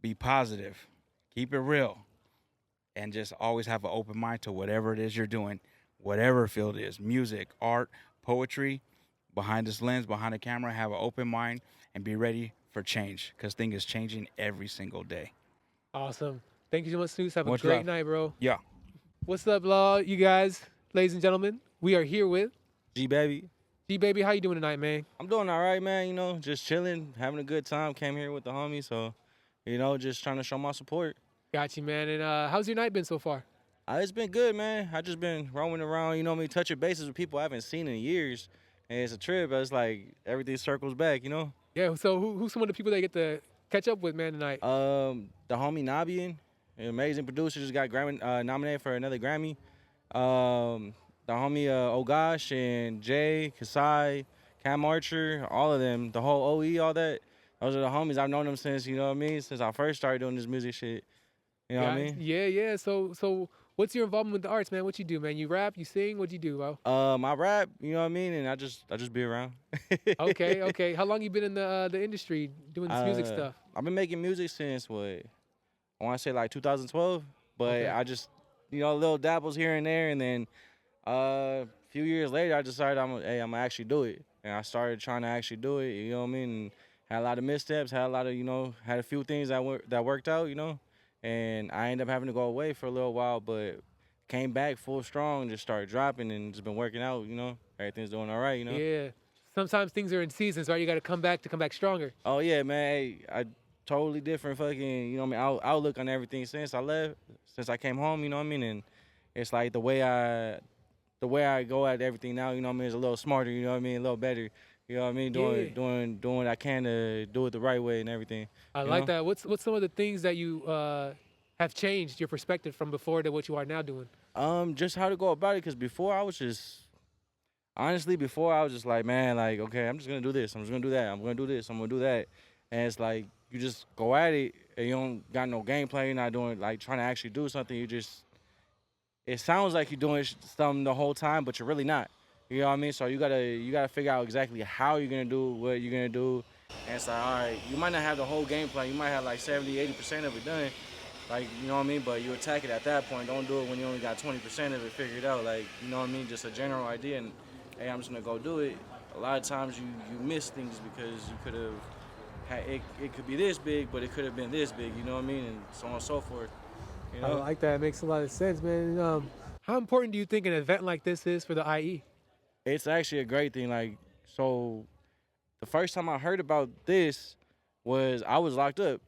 be positive, keep it real, and just always have an open mind to whatever it is you're doing, whatever field it is, music, art, poetry. Behind this lens, behind the camera, have an open mind and be ready for change, because things is changing every single day. Awesome. Thank you so much, Sus. Have a Much great love. night, bro. Yeah. What's up, law? You guys, ladies and gentlemen, we are here with G-Baby. G-Baby. How you doing tonight, man? I'm doing all right, man. Just chilling, having a good time. Came here with the homies, so, just trying to show my support. Got you, man. And how's your night been so far? It's been good, man. I just been roaming around, touching bases with people I haven't seen in years. And it's a trip, but it's like everything circles back, Yeah, so who's some of the people that you get to catch up with, man, tonight? The homie Nabian, an amazing producer, just got Grammy nominated for another Grammy. The homie Ogash and Jay, Kasai, Cam Archer, all of them, the whole OE, all that. Those are the homies. I've known them since, since I first started doing this music shit. You know what I mean? Yeah. So what's your involvement with the arts, man? What you do, man? You rap, you sing, what you do, bro? I rap, you know what I mean, and I just be around. Okay. How long you been in the industry doing this music stuff? I've been making music since I want to say like 2012, but I just little dabbles here and there, and then a few years later I decided I'm gonna actually do it, and I started trying to actually do it. You know what I mean? And had a lot of missteps, had a lot of had a few things that worked out, and I ended up having to go away for a little while, but came back full strong, just started dropping, and just been working out, everything's doing all right, Yeah. Sometimes things are in seasons, right? You got to come back stronger. Oh yeah, man. Hey, I totally different fucking, outlook on everything since I left, since I came home, and it's like the way I go at everything now, is a little smarter, a little better. Doing what I can to do it the right way and everything. I like that. What's some of the things that you have changed your perspective from before to what you are now doing? Just how to go about it. Cause before I was just honestly, before I was just like, man, like, okay, I'm just gonna do this. I'm just gonna do that. I'm gonna do this. I'm gonna do that. And it's like you just go at it, and you don't got no game plan. You're not doing like trying to actually do something. You just it sounds like you're doing something the whole time, but you're really not. You know what I mean? So you gotta figure out exactly how you're gonna do what you're gonna do. And it's like, all right, you might not have the whole game plan. You might have like 70, 80% of it done. Like, you know what I mean? But you attack it at that point. Don't do it when you only got 20% of it figured out. Like, you know what I mean? Just a general idea. And hey, I'm just gonna go do it. A lot of times you miss things because you could have had it could be this big, but it could have been this big. You know what I mean? And so on and so forth. You know? I like that. It makes a lot of sense, man. How important do you think an event like this is for the IE? It's actually a great thing. Like, so the first time I heard about this was I was locked up.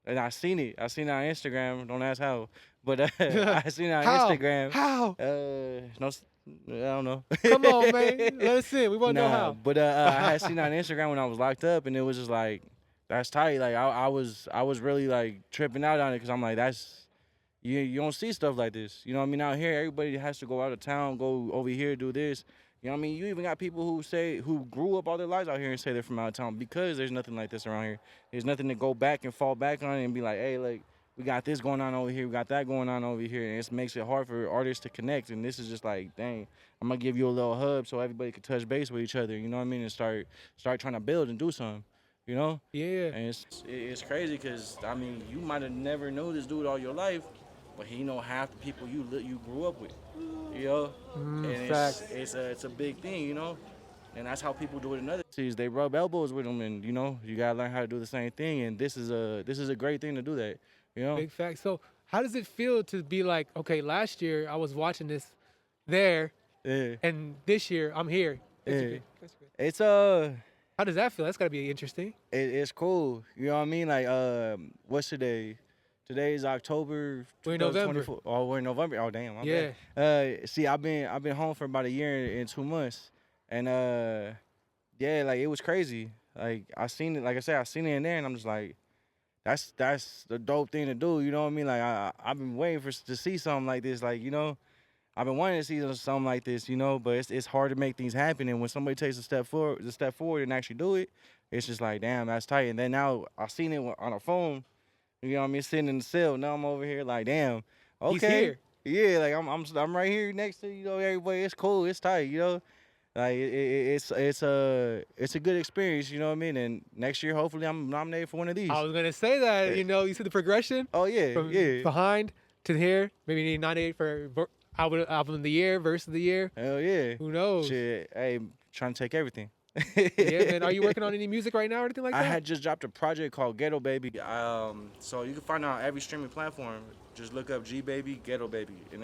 And I seen it. I seen it on Instagram. Don't ask how. But I seen it on Instagram. How? No, I don't know. Come on, man. Let us in. We want to know how. But I had seen it on Instagram when I was locked up, and it was just like, that's tight. Like I was really like tripping out on it because I'm like, that's you don't see stuff like this. You know what I mean? Out here, everybody has to go out of town, go over here, do this. You know what I mean? You even got people who grew up all their lives out here and say they're from out of town because there's nothing like this around here. There's nothing to go back and fall back on and be like, hey, like, we got this going on over here, we got that going on over here, and it makes it hard for artists to connect. And this is just like, dang, I'm gonna give you a little hub so everybody can touch base with each other, you know what I mean? And start trying to build and do something, you know? Yeah. And it's crazy because, I mean, you might have never known this dude all your life, but he know half the people you grew up with, you know? And it's a big thing, you know? And that's how people do it in other cities. They rub elbows with them, and, you know, you gotta learn how to do the same thing. And this is a great thing to do that, you know? Big fact. So how does it feel to be like, okay, last year I was watching this there, and this year I'm here? It's How does that feel? That's gotta be interesting. It's cool. You know what I mean? Like, what's today? Today is October. We're in November. Oh, we're in November. Oh, damn. My Yeah. bad. See, I've been home for about a year and 2 months, and yeah, like it was crazy. Like I seen it. Like I said, I seen it in there, and I'm just like, that's the dope thing to do. You know what I mean? Like I've been waiting to see something like this. Like, you know, I've been wanting to see something like this. You know, but it's hard to make things happen. And when somebody takes a step forward and actually do it, it's just like, damn, that's tight. And then now I seen it on a phone. You know what I mean? Sitting in the cell. Now I'm over here like, damn. Okay. He's here. Yeah, like I'm right here next to, you know, everybody. It's cool. It's tight. You know, like it's a good experience. You know what I mean? And next year, hopefully, I'm nominated for one of these. I was gonna say that. You know, you see the progression. Oh yeah, from yeah. behind to here. Maybe you need nominated for album of the year, verse of the year. Hell yeah. Who knows? Shit, hey, trying to take everything. Yeah, man. Are you working on any music right now or anything like that? I had just dropped a project called Ghetto Baby. So you can find it on every streaming platform. Just look up G Baby, Ghetto Baby. And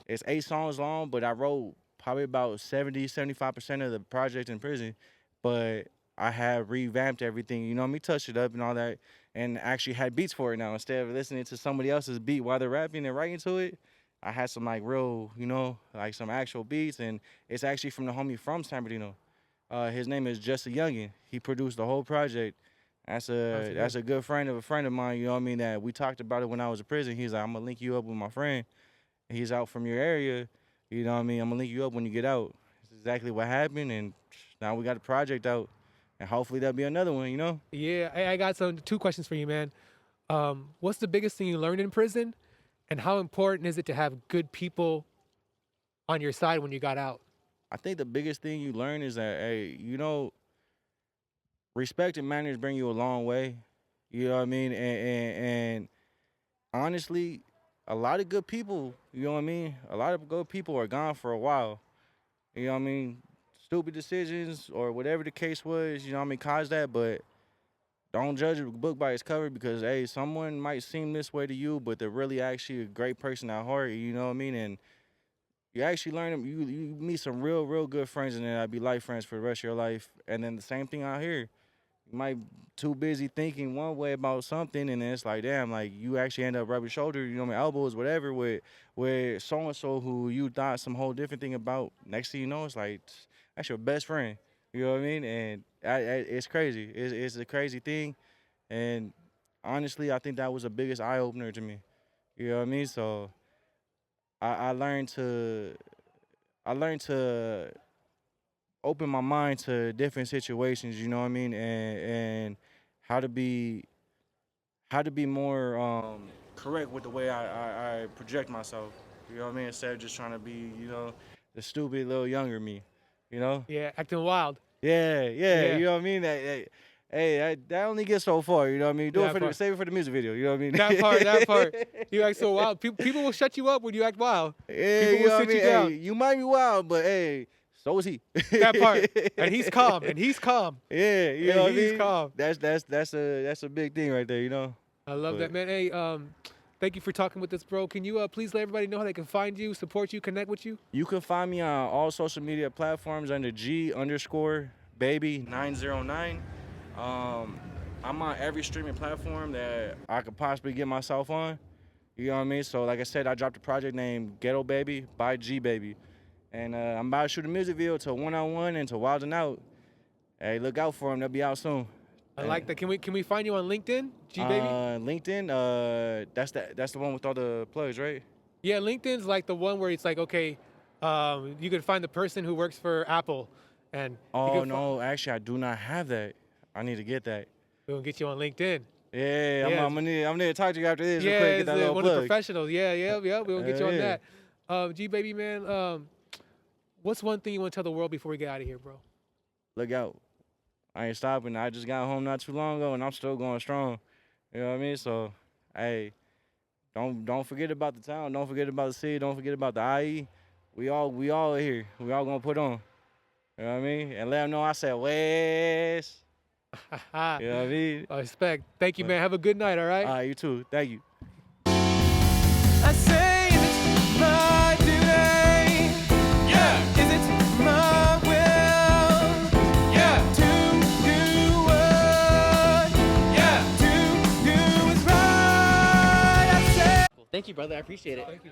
it's 8 songs long, but I wrote probably about 70-75% of the project in prison. But I have revamped everything, you know what I mean? Touched it up and all that, and actually had beats for it now. Instead of listening to somebody else's beat while they're rapping and writing to it, I had some like real, you know, like some actual beats. And it's actually from the homie from San Bernardino. His name is Just a Youngin. He produced the whole project. That's a good friend of a friend of mine, you know what I mean, that we talked about it when I was in prison. He's like, I'm going to link you up with my friend. He's out from your area, you know what I mean? I'm going to link you up when you get out. That's exactly what happened, and now we got a project out, and hopefully there'll be another one, you know? Yeah, I got 2 questions for you, man. What's the biggest thing you learned in prison, and how important is it to have good people on your side when you got out? I think the biggest thing you learn is that, hey, you know, respect and manners bring you a long way. You know what I mean? And honestly, a lot of good people, you know what I mean? A lot of good people are gone for a while. You know what I mean? Stupid decisions or whatever the case was, you know what I mean, caused that. But don't judge a book by its cover because, hey, someone might seem this way to you, but they're really actually a great person at heart, you know what I mean? And you actually learn them. You meet some real good friends, and then that'd be life friends for the rest of your life. And then the same thing out here. You might too busy thinking one way about something, and then it's like, damn, like you actually end up rubbing shoulders, you know, elbows, whatever, with so and so who you thought some whole different thing about. Next thing you know, it's like that's your best friend. You know what I mean? And it's crazy. It's a crazy thing, and honestly, I think that was the biggest eye opener to me. You know what I mean? So I learned to open my mind to different situations, you know what I mean, and how to be more correct with the way I project myself. You know what I mean? Instead of just trying to be, you know, the stupid little younger me, you know? Yeah, acting wild. Yeah, Yeah. you know what I mean? That only gets so far, you know what I mean? Save it for the music video, you know what I mean? That part. You act so wild. People will shut you up when you act wild. Yeah, People you will know what I sit mean? you down. Hey, you might be wild, but hey, so is he. That part. And he's calm. Yeah, you know what I mean? He's calm. That's a big thing right there, you know? I love that, man. Hey, thank you for talking with us, bro. Can you please let everybody know how they can find you, support you, connect with you? You can find me on all social media platforms under G_baby909. I'm on every streaming platform that I could possibly get myself on. You know what I mean? So like I said, I dropped a project named Ghetto Baby by G Baby. And I'm about to shoot a music video to 1on1 and to Wildin' Out. Hey, look out for them. They'll be out soon. I like that. Can we find you on LinkedIn, G Baby? LinkedIn, that's the one with all the plugs, right? Yeah, LinkedIn's like the one where it's like, okay, you can find the person who works for Apple, and Oh no, actually I do not have that. I need to get that. We'll get you on LinkedIn. Yeah, Yeah. I'm gonna to talk to you after this. real Yeah, quick, get it's that little one plug. of the professionals. Yeah. We'll get you on Yeah. that. G Baby, man, what's one thing you want to tell the world before we get out of here, bro? Look out. I ain't stopping. I just got home not too long ago and I'm still going strong. You know what I mean? So, hey, don't forget about the town. Don't forget about the city. Don't forget about the IE. We all here. We all gonna put on. You know what I mean? And let them know I said West. You know what I mean? I respect. Thank you, man. Have a good night, all right? All right, you too. Thank you. I say it's my duty. Yeah. Is it my will? Yeah. To do what? Yeah. To do is right. I say. Thank you, brother. I appreciate it. Thank you.